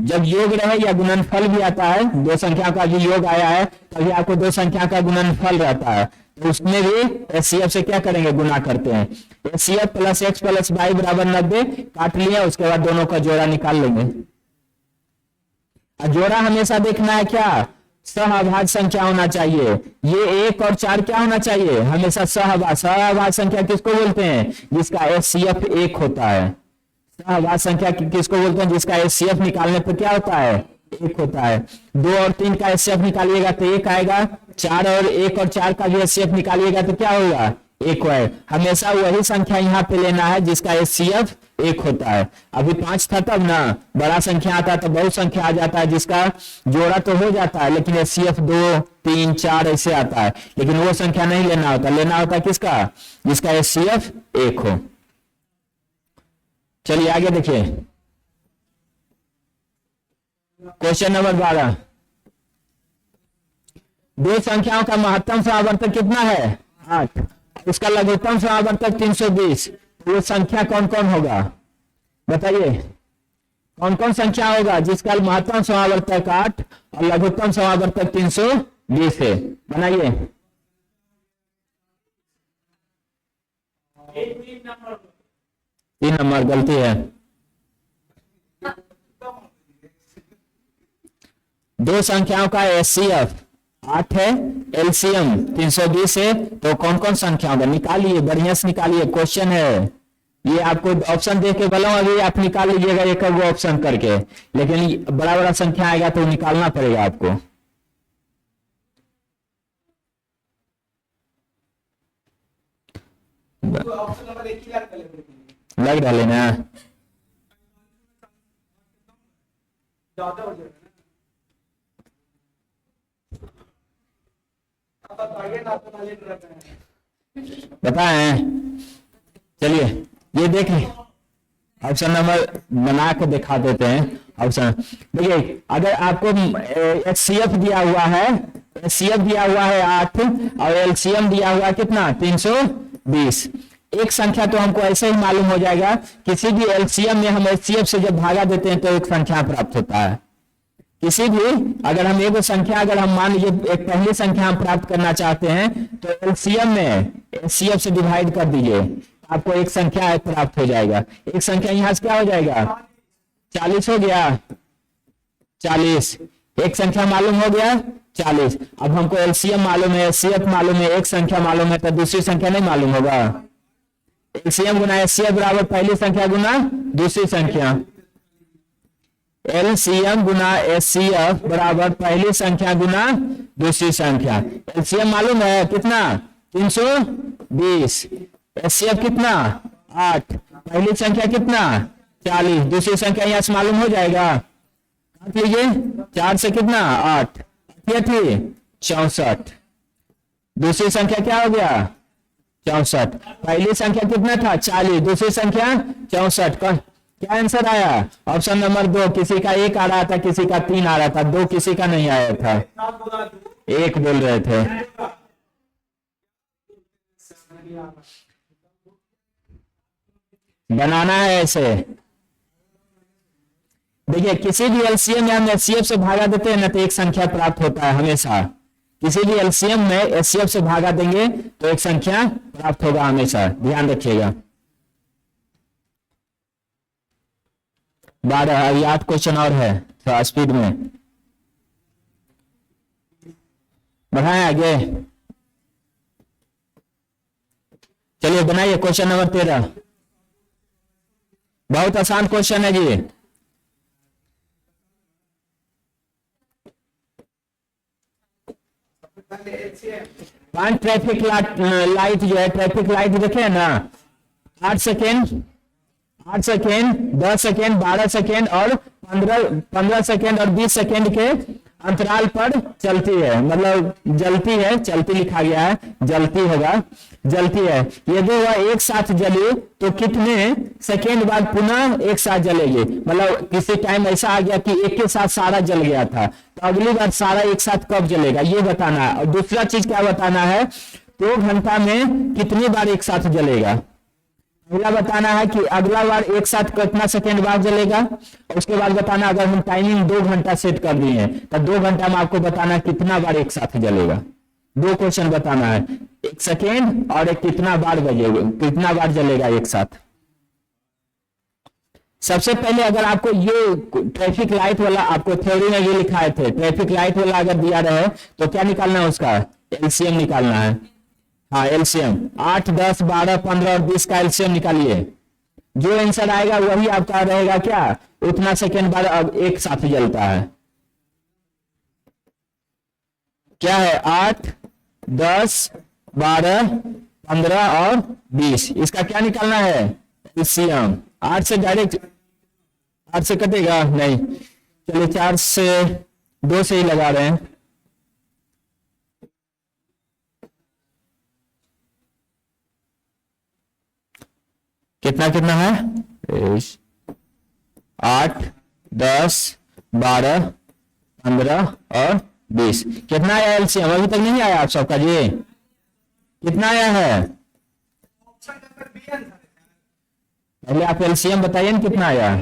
जब योग रहे या गुणनफल भी आता है, दो संख्या का जो योग आया है तभी आपको दो संख्या का गुणनफल रहता है, तो उसमें भी एचसीएफ से क्या करेंगे गुना करते हैं। HCF plus X plus Y बराबर 90 काट लिया, उसके बाद दोनों का जोड़ा निकाल लेंगे। जोड़ा हमेशा देखना है क्या, सहअभाज्य संख्या होना चाहिए, ये 1 और 4 क्या होना चाहिए हमेशा सहअभाज्य संख्या किसको बोलते हैं, जिसका एचसीएफ 1 होता है। सहअभाज्य संख्या किसको बोलते हैं, जिसका एचसीएफ निकालने पर क्या होता है 1 होता है। 2 और 3 का एचसीएफ निकालिएगा तो 1 आएगा, 4 और 1 और 4 का भी एचसीएफ निकालिएगा तो क्या होगा 1 है। हमेशा वही संख्या यहाँ पे लेना है जिसका एचसीएफ 1 होता है। अभी 5 था तब ना, बड़ा संख्या आता है तो बहुत संख्या आ जाता है जिसका जोड़ा तो हो जाता है लेकिन एचसीएफ 2 3 4 ऐसे आता है, लेकिन वो संख्या नहीं लेना होता, लेना होता किसका, जिसका एचसीएफ 1 हो। चलिए आगे देखिए क्वेश्चन नंबर 12। दो संख्याओं का महत्तम समावर्तक कितना है 8, उसका लघुत्तम समावर्तक 320, वो संख्या कौन कौन होगा बताइए, कौन कौन संख्या होगा जिसका महत्तम समावर्तक 8 और लघुत्तम समावर्तक 320 है, बनाइए। 3 नंबर गलती है, दो संख्याओं का एचसीएफ 8 है, एलसीएम 320 है, तो कौन कौन संख्या होगा निकालिए, बढ़िया से निकालिए। क्वेश्चन है ये, आपको ऑप्शन देख के बोला अभी आप निकाल लीजिएगा एक वो ऑप्शन करके, लेकिन बड़ा बड़ा संख्या आएगा तो निकालना पड़ेगा आपको। लग डाले ना, बताएं। चलिए ये देखें ऑप्शन नंबर बना के दिखा देते हैं। ऑप्शन देखिए, अगर आपको एचसीएफ दिया हुआ है, एचसीएफ दिया हुआ है 8 और एलसीएम दिया हुआ है कितना 320, एक संख्या तो हमको ऐसे ही मालूम हो जाएगा, किसी भी एलसीएम में हम एचसीएफ से जब भागा देते हैं तो एक संख्या प्राप्त होता है। किसी भी अगर हम एक संख्या, अगर हम मान लीजिए एक पहली संख्या हम प्राप्त करना चाहते हैं तो एलसीएम में एचसीएफ से डिवाइड कर दीजिए, आपको एक संख्या प्राप्त हो जाएगा। एक संख्या यहाँ से क्या हो जाएगा 40 हो गया, 40 एक संख्या मालूम हो गया 40। अब हमको एलसीएम मालूम है, एचसीएफ मालूम है, एक संख्या मालूम है, तो दूसरी संख्या नहीं मालूम होगा। एलसीएम गुना एचसीएफ बराबर पहली संख्या गुना दूसरी संख्या। एलसीएम गुना एचसीएफ बराबर पहली संख्या गुना दूसरी संख्या। एलसीएम मालूम है कितना 320, एचसीएफ कितना 8, पहली संख्या कितना 40, दूसरी संख्या यहां से मालूम हो जाएगा, काट लीजिए 4 से कितना 8, 64, दूसरी संख्या क्या हो गया 64, पहली संख्या कितना था 40, दूसरी संख्या 64। क्या आंसर आया ऑप्शन नंबर 2। किसी का 1 आ रहा था, किसी का 3 आ रहा था, 2 किसी का नहीं आया था, 1 बोल रहे थे। बनाना है ऐसे। देखिए किसी भी एलसीएम या एचसीएफ से भागा देते हैं ना तो एक संख्या प्राप्त होता है हमेशा। किसी भी एलसीएम में एचसीएफ से भागा देंगे तो एक संख्या प्राप्त होगा हमेशा, ध्यान रखिएगा। 12 अभी 8 क्वेश्चन और है, थोड़ा स्पीड में बढ़ाएं आगे। चलिए बनाइए क्वेश्चन नंबर 13। बहुत आसान क्वेश्चन है जी। पांच ट्रैफिक लाइट जो है, ट्रैफिक लाइट देखे ना 8 सेकेंड, 8 सेकेंड, 10 सेकेंड, 12 सेकेंड और 15 सेकेंड और 20 सेकेंड के अंतराल पर चलती है, मतलब जलती है, चलती लिखा गया है, जलती होगा, जलती है। यदि वह एक साथ जली तो कितने सेकेंड बाद पुनः एक साथ जलेगी। मतलब किसी टाइम ऐसा आ गया कि एक के साथ सारा जल गया था, तो अगली बार सारा एक साथ कब जलेगा ये बताना है। और दूसरा चीज क्या बताना है, 2 घंटा में कितनी बार एक साथ जलेगा। पहला बताना है कि अगला बार एक साथ कितना सेकेंड बाद जलेगा, और उसके बाद बताना अगर हम टाइमिंग 2 घंटा सेट कर दिए हैं तो 2 घंटा में आपको बताना कितना बार एक साथ जलेगा। 2 क्वेश्चन बताना है, 1 सेकेंड और एक कितना बार बजेगा, कितना बार जलेगा एक साथ। सबसे पहले अगर आपको ये ट्रैफिक लाइट वाला, आपको थ्योरी में ये लिखाए थे ट्रैफिक लाइट वाला अगर दिया रहे तो क्या निकालना है, उसका एलसीएम निकालना है। हाँ एलसीएम 8, 10, 12, 15 और 20 का एलसीएम निकालिए। जो आंसर आएगा वही आपका रहेगा, क्या उतना सेकेंड बाद अब एक साथ जलता है। क्या है 8, 10, 12, 15 और 20, इसका क्या निकालना है एलसीएम। 8 से डायरेक्ट 8 से कटेगा नहीं, चलिए 4 से 2 से ही लगा रहे हैं। कितना कितना है 8, 10, 12, 15 और 20। कितना आया एलसीएम, अभी तक नहीं आया आप सबका जी, कितना आया है पहले आप एलसीएम बताइए ना कितना आया।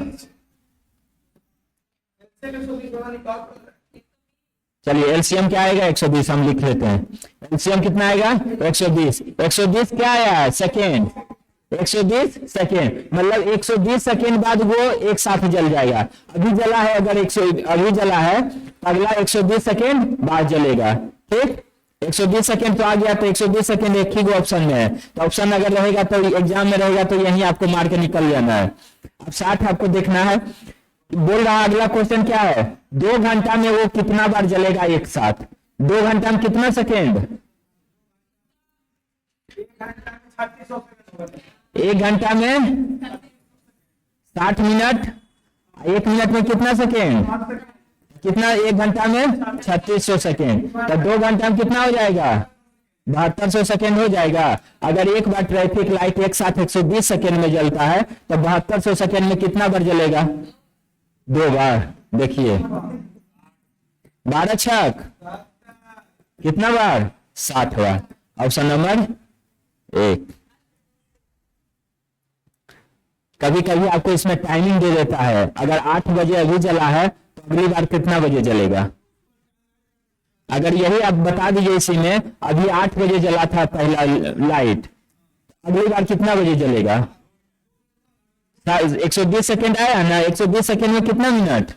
चलिए एलसीएम क्या आएगा 120, हम लिख लेते हैं। एलसीएम कितना आएगा 120। 120 क्या आया सेकेंड, 120 सेकेंड, मतलब 120 सेकेंड बाद वो एक साथ जल जाएगा। अभी जला है, अगर 100 अभी जला है तो अगला 120 सेकेंड बाद जलेगा। ठीक 120 सेकेंड तो आ गया, तो 120 सेकेंड एक ही ऑप्शन में है, तो ऑप्शन अगर रहेगा तो एग्जाम में रहेगा तो यही आपको मार के निकल जाना है। अब 60 आपको देखना है। बोल रहा अगला क्वेश्चन क्या है, 2 घंटा में वो कितना बार जलेगा एक साथ। 2 घंटा में कितना सेकेंड, 1 घंटा में 60 मिनट, 1 मिनट में कितना सेकेंड, कितना 1 घंटा में 3600 सेकेंड, तो 2 घंटा में कितना हो जाएगा 7200 सेकेंड हो जाएगा। अगर एक बार ट्रैफिक लाइट एक साथ 120 सेकेंड में जलता है तो 7200 सेकेंड में कितना बार जलेगा, 2 बार। देखिए 12 छक कितना बार 60 बार। Option number 1। कभी कभी आपको इसमें टाइमिंग दे देता है, अगर 8 बजे अभी जला है तो अगली बार कितना बजे जलेगा। अगर यही आप बता दीजिए इसी में अभी 8 बजे जला था पहला लाइट, अगली बार कितना बजे जलेगा। 120 सेकेंड आया ना, 120 सेकेंड में कितना मिनट,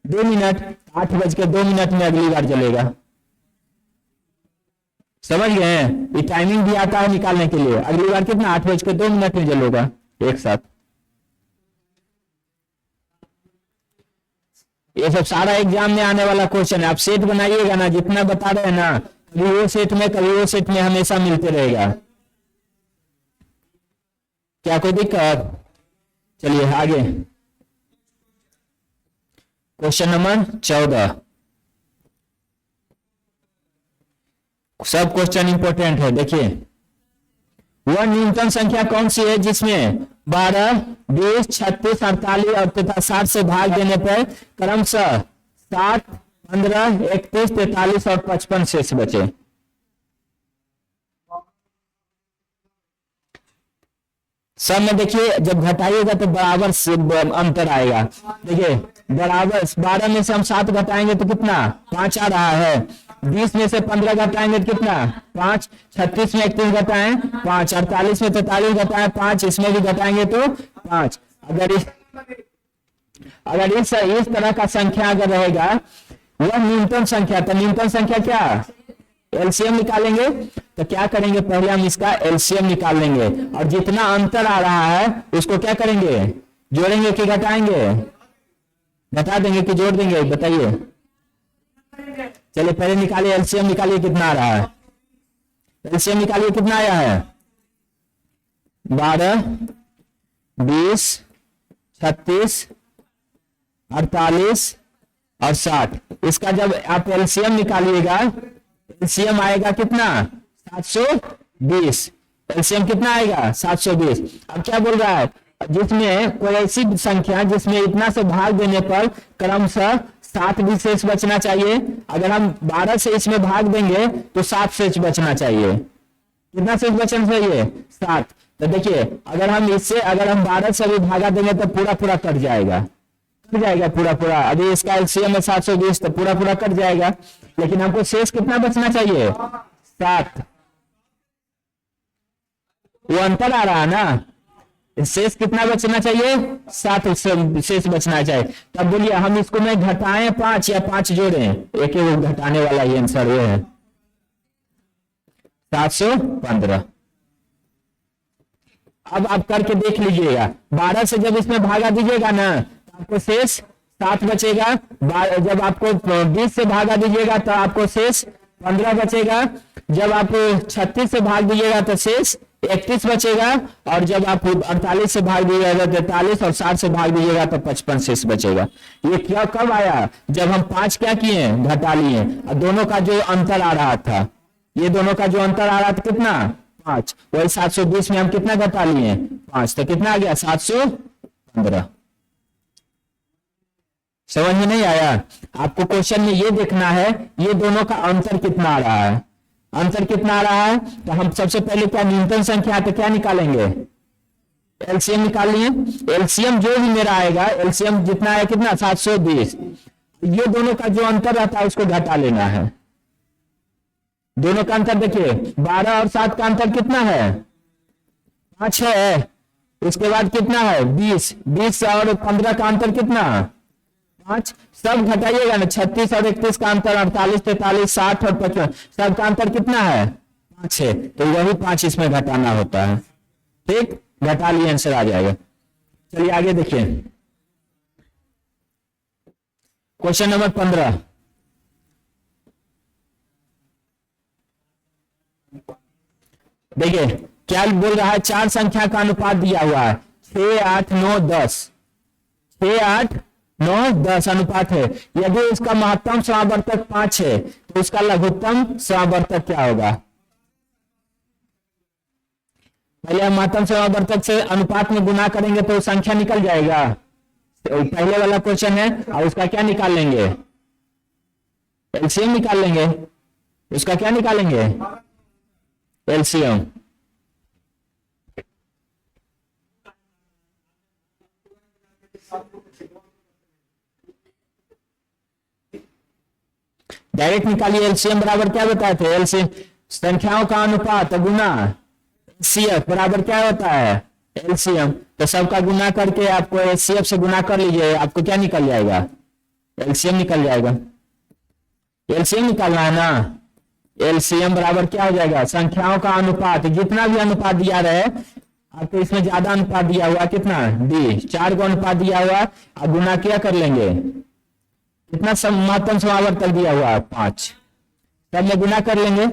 2 मिनट, 8 बज के 2 मिनट में अगली बार जलेगा। समझ गए? ये टाइमिंग भी आता है निकालने के लिए। अगली बार कितना 8:02 में जल होगा एक साथ। ये सब सारा एग्जाम में आने वाला क्वेश्चन है। आप सेट बनाइएगा ना, जितना बता रहे हैं ना, कभी वो सेट में कभी वो सेट में हमेशा मिलते रहेगा। क्या कोई दिक्कत? चलिए आगे, क्वेश्चन नंबर 14। सब क्वेश्चन इंपॉर्टेंट है। देखिए, वह न्यूनतम संख्या कौन सी है जिसमें 12, 20, 36, 48 और तथा 60 से भाग देने पर क्रमशः 7, 15, 31, 43 और 55 शेष बचे? सब में देखिए, जब घटाइएगा तो बराबर से अंतर आएगा। देखिए, बराबर 12 में से हम 7 घटाएंगे तो कितना 5 आ रहा है। 20 में से 15 घटाएंगे तो कितना 5। 36 में 31 घटाएं 5। 48 में 43 घटाएं 5। इसमें भी घटाएंगे तो 5। अगर इस तरह का संख्या अगर रहेगा, वह न्यूनतम संख्या, तो न्यूनतम संख्या क्या, एलसीएम निकालेंगे। तो क्या करेंगे, पहले हम इसका एलसीएम निकाल लेंगे और जितना अंतर आ रहा है उसको क्या करेंगे, जोड़ेंगे कि घटाएंगे? बता देंगे कि जोड़ देंगे, बताइए। चलिए पहले निकालिए एलसीएम, निकालिए कितना आ रहा है। एलसीएम निकालिए, कितना आया है 12, 20, 36, 48 और 60। इसका जब आप एलसीएम निकालिएगा, एलसीएम आएगा कितना 720। एलसीएम कितना आएगा 720। अब क्या बोल रहा है, जिसमें कोई ऐसी संख्या जिसमें इतना से भाग देने पर क्रमशः 7 भी शेष बचना चाहिए। अगर हम 12 से इसमें भाग देंगे तो 7 शेष बचना चाहिए। कितना शेष बचना चाहिए 7। तो देखिए, अगर हम 12 से भी भागा देंगे तो पूरा कट जाएगा, पूरा। अभी इसका एलसीएम है 720, तो पूरा कट जाएगा। लेकिन हमको शेष कितना बचना चाहिए 7। वो अंतर आ रहा है ना, शेष कितना बचना चाहिए 7 शेष बचना चाहिए। तब बोलिए हम इसको में घटाएं 5 या 5 जोड़ें? एक ही घटाने वाला ही आंसर वो है 715। अब आप करके देख लीजिएगा, 12 से जब इसमें भागा दीजिएगा ना तो आपको शेष 7 बचेगा। जब आपको 20 से भागा दीजिएगा तो आपको शेष 15 बचेगा। जब आप 36 से भाग दीजिएगा तो शेष 31 बचेगा। और जब आप 48 से भाग दीजिएगा तो 43 और 60 से भाग दीजिएगा तो 55 शेष बचेगा। ये क्या कब आया, जब हम 5 क्या किए, घटा लिए। और दोनों का जो अंतर आ रहा था, ये दोनों का जो अंतर आ रहा था कितना 5, वही 720 में हम कितना घटा लिए 5, तो कितना आ गया 715। समझ में नहीं आया? आपको क्वेश्चन में ये देखना है ये दोनों का अंतर कितना आ रहा है। अंतर कितना आ रहा है, तो हम सबसे पहले क्या न्यूनतम संख्या तो क्या निकालेंगे, एलसीएम निकाल लिए। एलसीएम जो भी मेरा आएगा, एलसीएम जितना है कितना 720। ये दोनों का जो अंतर रहता है उसको घटा लेना है। दोनों का अंतर देखिए, 12 और 7 का अंतर कितना है 5 है। उसके बाद कितना है 20 और 15 का अंतर कितना 5। सब घटाइएगा ना, 36 और 31 का अंतर 48, 43, 60 और 55, सब का अंतर कितना है 5 है। तो वही 5 इसमें घटाना होता है। ठीक, घटा लिए आंसर आ जाएगा। चलिए आगे देखिए, क्वेश्चन नंबर 15। देखिए क्या बोल रहा है, 4 संख्या का अनुपात दिया हुआ है 6, 8, 9, 10। 6, 8, 9, 10 अनुपात है। यदि उसका महत्तम समावर्तक 5 है तो उसका लघुत्तम समावर्तक क्या होगा। पहले हम महत्तम समावर्तक से अनुपात में गुना करेंगे तो संख्या निकल जाएगा। तो पहले वाला क्वेश्चन है, और उसका क्या निकाल लेंगे, एलसीएम निकाल लेंगे। उसका क्या निकालेंगे, एलसीएम। डायरेक्ट निकालिए। एलसीएम बराबर क्या बताए थे, एलसीएम संख्याओं का अनुपात गुना एचसीएफ बराबर क्या होता है एलसीएम। तो सबका गुना करके आपको एचसीएफ से गुना कर लीजिए, आपको क्या निकल जाएगा, एलसीएम निकल जाएगा। एलसीएम निकालना है ना, एलसीएम बराबर क्या हो जाएगा, संख्याओं का अनुपात, जितना भी अनुपात दिया रहे आपको, इसमें ज्यादा अनुपात दिया हुआ कितना डी, 4 का अनुपात दिया हुआ, अब गुना क्या कर लेंगे, कितना महत्तम समावर्तक दिया हुआ है 5, तब में गुना कर लेंगे।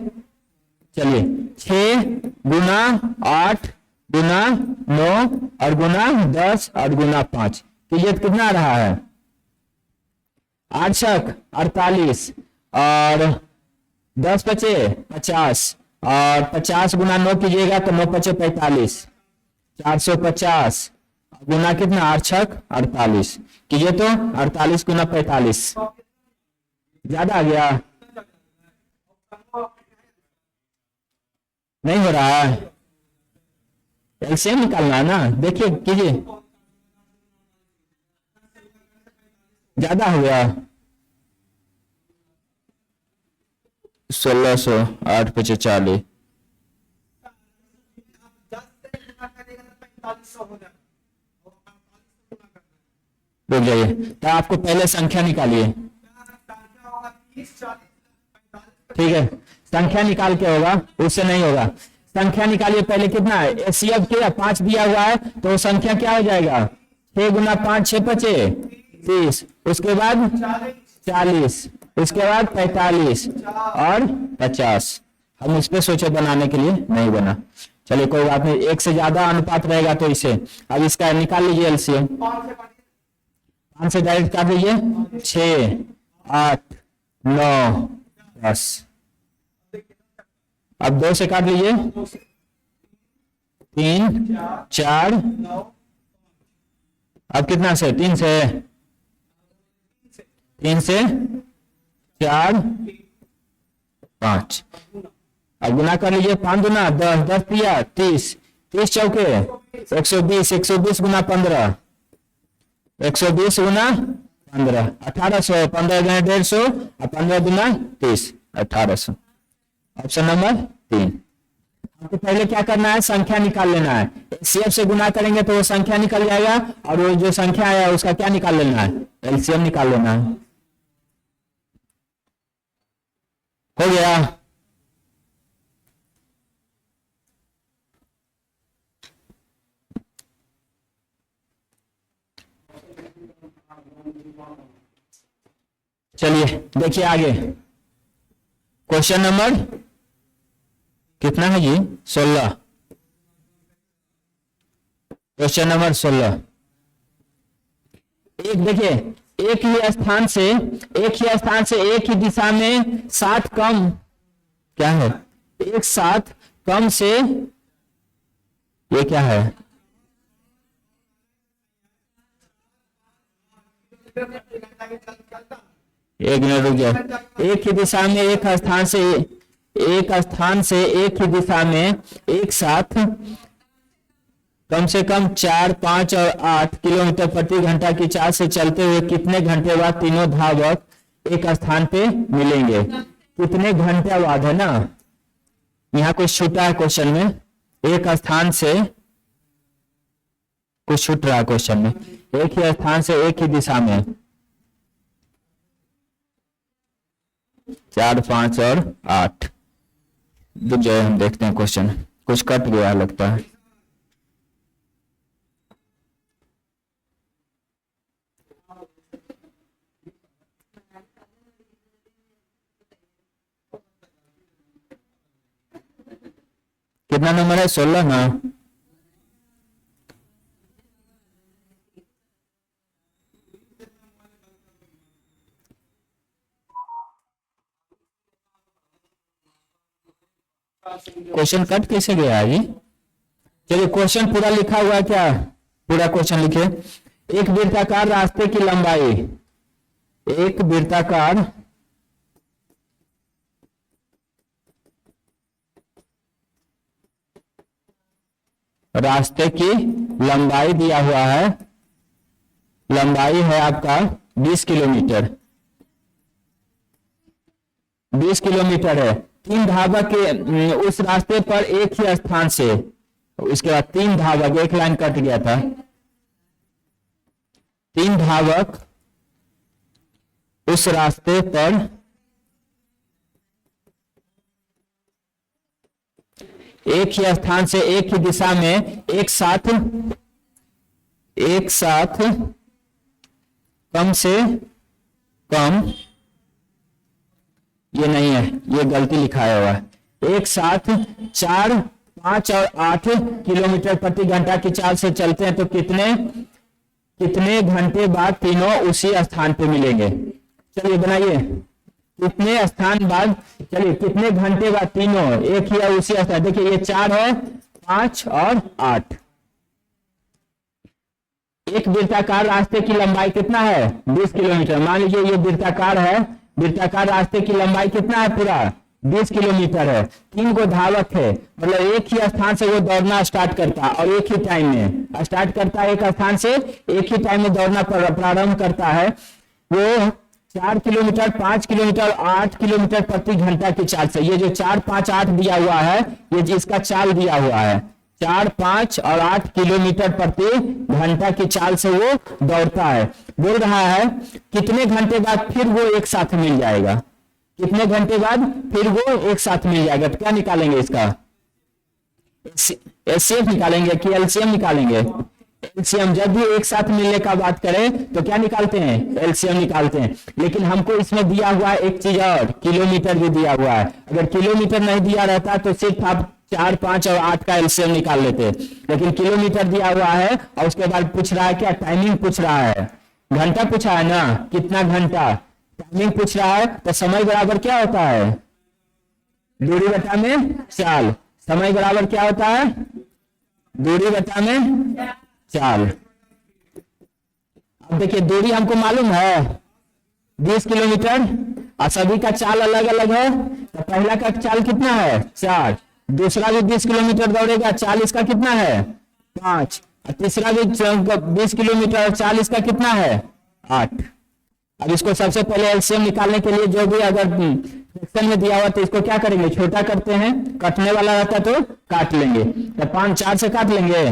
चलिए 6 गुना 8 गुना 9 और गुना 10 और गुना 5, तो ये कितना आ रहा है, 8 छक 48 और 10 पचे 50 और 50 गुना 9 कीजिएगा तो 9 पचे 45, 450 गुना कितना 8 छक 48 कीजिए तो 48 गुना 45, ज्यादा आ गया, नहीं हो रहा है, एलसीएम निकालना है ना, देखिए कीजिए, ज्यादा हो गया, 1600 8 पचे 40, रुक जाइए, तो आपको पहले संख्या निकालिए, ठीक है, संख्या निकाल के होगा, उससे नहीं होगा, संख्या निकालिए पहले, कितना है एचसीएफ के 5 दिया हुआ है, तो संख्या क्या हो जाएगा, 6 गुना 5 6 पचे 30, उसके बाद 40, उसके बाद 45 और 50, हम उस पर सोचे बनाने के लिए नहीं बना, चलिए कोई बात नहीं, एक से ज्यादा अनुपात रहेगा तो इसे, अब इसका निकाल लीजिए एलसीएम, 5 से डायरेक्ट काट लीजिए, 6 8 9 10, अब 2 से काट लीजिए, 3 4, अब कितना से 3 से 4 5, अब गुना कर लीजिए, 5 गुना 10 10 दिया 30, 30 चौके 120, 120 गुना 15, 120 गुना 15 1800, 15 गुना 150 और 15 गुना 30 1800, ऑप्शन नंबर 3। आपको पहले क्या करना है, संख्या निकाल लेना है, एचसीएफ से गुना करेंगे तो वो संख्या निकल जाएगा, और वो जो संख्या आया उसका क्या निकाल लेना है, एलसीएम निकाल लेना है, हो गया। चलिए देखिए आगे, क्वेश्चन नंबर कितना है जी, 16, क्वेश्चन नंबर 16, एक देखिए, एक ही स्थान से एक ही दिशा में 7 कम, क्या है, एक 7 कम से, ये क्या है, एक मिनट रुक जाओ, एक ही दिशा में एक स्थान से एक ही दिशा में एक साथ कम से कम 4 5 और 8 किलोमीटर प्रति घंटा की चाल से चलते हुए कितने घंटे बाद तीनों धावक एक स्थान पे मिलेंगे, कितने घंटे बाद है ना, यहाँ कुछ छूटा है क्वेश्चन में, एक स्थान से कुछ छूट रहा है क्वेश्चन में, एक ही स्थान से एक ही दिशा में 4 5 और 8, जो हम देखते हैं क्वेश्चन, कुछ कट गया लगता है, कितना नंबर है, 16 ना, क्वेश्चन कट कैसे गया है जी, चलिए क्वेश्चन पूरा लिखा हुआ है क्या, पूरा क्वेश्चन लिखे, एक वृत्ताकार रास्ते की लंबाई, एक वृत्ताकार रास्ते की लंबाई दिया हुआ है, लंबाई है आपका 20 किलोमीटर, 20 किलोमीटर है, 3 धावक के उस रास्ते पर एक ही स्थान से, इसके बाद 3 धावक, एक लाइन कट गया था, 3 धावक उस रास्ते पर एक ही स्थान से एक ही दिशा में एक साथ कम से कम, ये नहीं है, ये गलती लिखाया हुआ है। एक साथ 4, 5 और 8 किलोमीटर प्रति घंटा की चाल से चलते हैं तो कितने घंटे बाद तीनों उसी स्थान पे मिलेंगे। चलिए बनाइए, कितने स्थान बाद, चलिए कितने घंटे बाद तीनों एक ही है उसी स्थान। देखिए ये 4 है, 5 और 8। एक वृत्ताकार रास्ते की लंबाई कितना है? 20 किलोमीटर। मान लीजिए ये वृत्ताकार है, वृत्ताकार रास्ते की लंबाई कितना है? पूरा 20 किलोमीटर है। 3 गो धावक है, मतलब एक ही स्थान से वो दौड़ना स्टार्ट करता है और एक ही टाइम में स्टार्ट करता है, एक स्थान से एक ही टाइम में दौड़ना प्रारंभ करता है। वो 4 किलोमीटर, 5 किलोमीटर, 8 किलोमीटर प्रति घंटा की चाल से, ये जो 4, 5, 8 दिया हुआ है, ये जिसका चाल दिया हुआ है 4, 5 और 8 किलोमीटर प्रति घंटा की चाल से वो दौड़ता है। बोल रहा है कितने घंटे बाद फिर वो एक साथ मिल जाएगा, कितने घंटे बाद फिर वो एक साथ मिल जाएगा। तो क्या निकालेंगे इसका? एचसीएफ निकालेंगे कि एलसीएम निकालेंगे? एलसीएम। जब भी एक साथ मिलने का बात करें तो क्या निकालते हैं? एलसीएम निकालते हैं। लेकिन हमको इसमें दिया हुआ है एक चीज और, किलोमीटर भी दिया हुआ है। अगर किलोमीटर नहीं दिया रहता तो सिर्फ आप 4, 5 और 8 का एलसीएम निकाल लेते, लेकिन किलोमीटर दिया हुआ है और उसके बाद पूछ रहा है क्या? टाइमिंग पूछ रहा है, घंटा पूछा है ना, कितना घंटा, टाइमिंग पूछ रहा है। तो समय बराबर क्या होता है? दूरी बटा में चाल। समय बराबर क्या होता है? दूरी बटा में चाल। अब देखिए दूरी हमको मालूम है 20 किलोमीटर और सभी का चाल अलग अलग है। तो पहला का चाल कितना है? 4, दूसरा भी 20 किलोमीटर दौड़ेगा, चाल इसका कितना है? 5, और तीसरा भी 20 किलोमीटर और चाल इसका कितना है? 8। अब इसको सबसे पहले एलसीएम निकालने के लिए जो भी अगर फ्रैक्शन में दिया हुआ तो इसको क्या करेंगे? छोटा करते हैं, कटने वाला रहता तो काट लेंगे। तो 5, 4 से काट लेंगे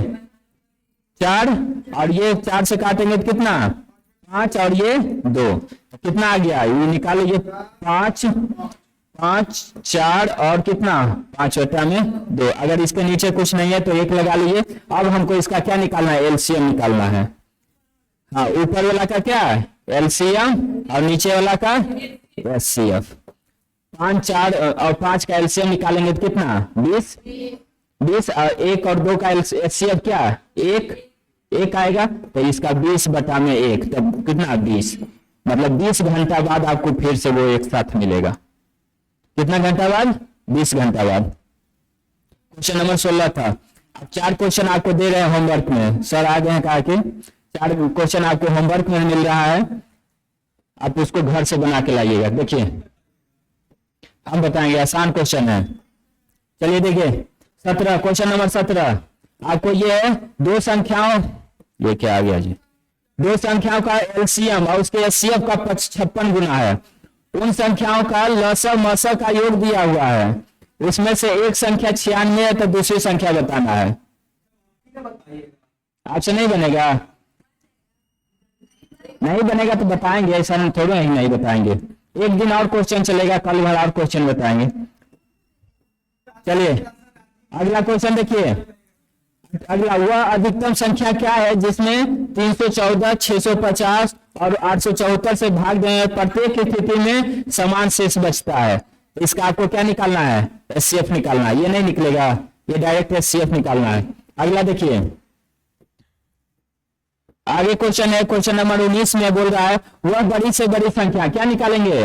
4, और ये 4 से काटेंगे तो कितना? 5 और ये 2, तो कितना आ गया? ये निकालो, ये 5, 5, 4 और कितना? 5 बटा में 2। अगर इसके नीचे कुछ नहीं है तो 1 लगा लीजिए। अब हमको इसका क्या निकालना है? एलसीएम निकालना है। हाँ, ऊपर वाला का क्या है? एलसीएम और नीचे वाला का एचसीएफ। 5, 4 और 5 का एलसीएम निकालेंगे तो कितना? 20, 20 और 1 और 2 का एचसीएफ क्या? 1 आएगा। तो इसका 20 बटा में 1, तब कितना? 20। मतलब 20 घंटा बाद आपको फिर से वो एक साथ मिलेगा। कितना घंटा बाद? 20 घंटा बाद। क्वेश्चन नंबर 16 था। अब 4 क्वेश्चन आपको दे रहे हैं होमवर्क में, सर आ गए हैं कहा के 4 क्वेश्चन आपको होमवर्क में मिल रहा है, आप उसको घर से बना के लाइएगा। देखिए हम बताएंगे, आसान क्वेश्चन है। चलिए देखिए 17, क्वेश्चन नंबर 17 आपको ये है, दो संख्याओं, ये क्या आ गया जी, दो संख्याओं का एलसीएम और उसके एचसीएफ का 56 गुना है। उन संख्याओं का लसअ मसअ का योग दिया हुआ है, उसमें से एक संख्या 96 है तो दूसरी संख्या बताना है। आपसे नहीं बनेगा? नहीं बनेगा तो बताएंगे, ऐसा थोड़ा ही नहीं बताएंगे। एक दिन और क्वेश्चन चलेगा, कल भर और क्वेश्चन बताएंगे। चलिए अगला क्वेश्चन देखिए। अगला, वह अधिकतम संख्या क्या है जिसमें 314, 650 और 874 से भाग देने प्रत्येक स्थिति में समान शेष बचता है। इसका आपको क्या निकालना है? एचसीएफ निकालना है। ये नहीं निकलेगा, ये डायरेक्ट एचसीएफ निकालना है। अगला देखिए, आगे क्वेश्चन है, क्वेश्चन नंबर 19 में बोल रहा है, वह बड़ी से बड़ी संख्या, क्या निकालेंगे?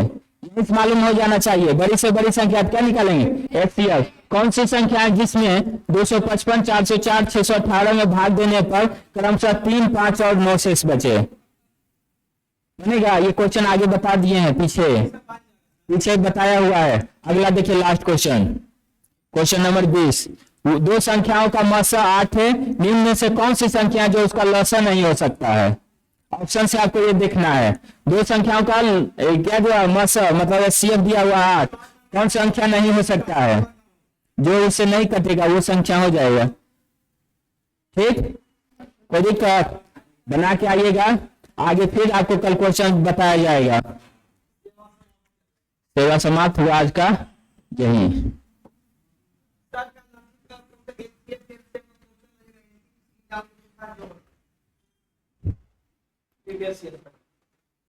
मालूम हो जाना चाहिए, बड़ी से बड़ी संख्या क्या निकालेंगे? एचसीएफ। कौन सी संख्या है जिसमें 255, 404, 618 में भाग देने पर क्रमशः 3, 5 और 9 शेष बचे? बनेगा? ये क्वेश्चन आगे बता दिए हैं, पीछे बताया हुआ है। अगला देखिए लास्ट क्वेश्चन, क्वेश्चन नंबर 20, दो संख्याओं का मसअ 8 है, निम्न में से कौन सी संख्या जो उसका लसअ नहीं हो सकता है? ऑप्शन से आपको ये देखना है। दो संख्याओं का क्या दिया? मसअ, मतलब एचसीएफ दिया हुआ 8, कौन सी संख्या नहीं हो सकता है? जो उससे नहीं कटेगा वो संख्या हो जाएगा। ठीक, कोई दिक्कत? बना के आइएगा, आगे फिर आपको कल क्वेश्चन बताया जाएगा। सेवा समाप्त हुआ आज का, यही। Previous year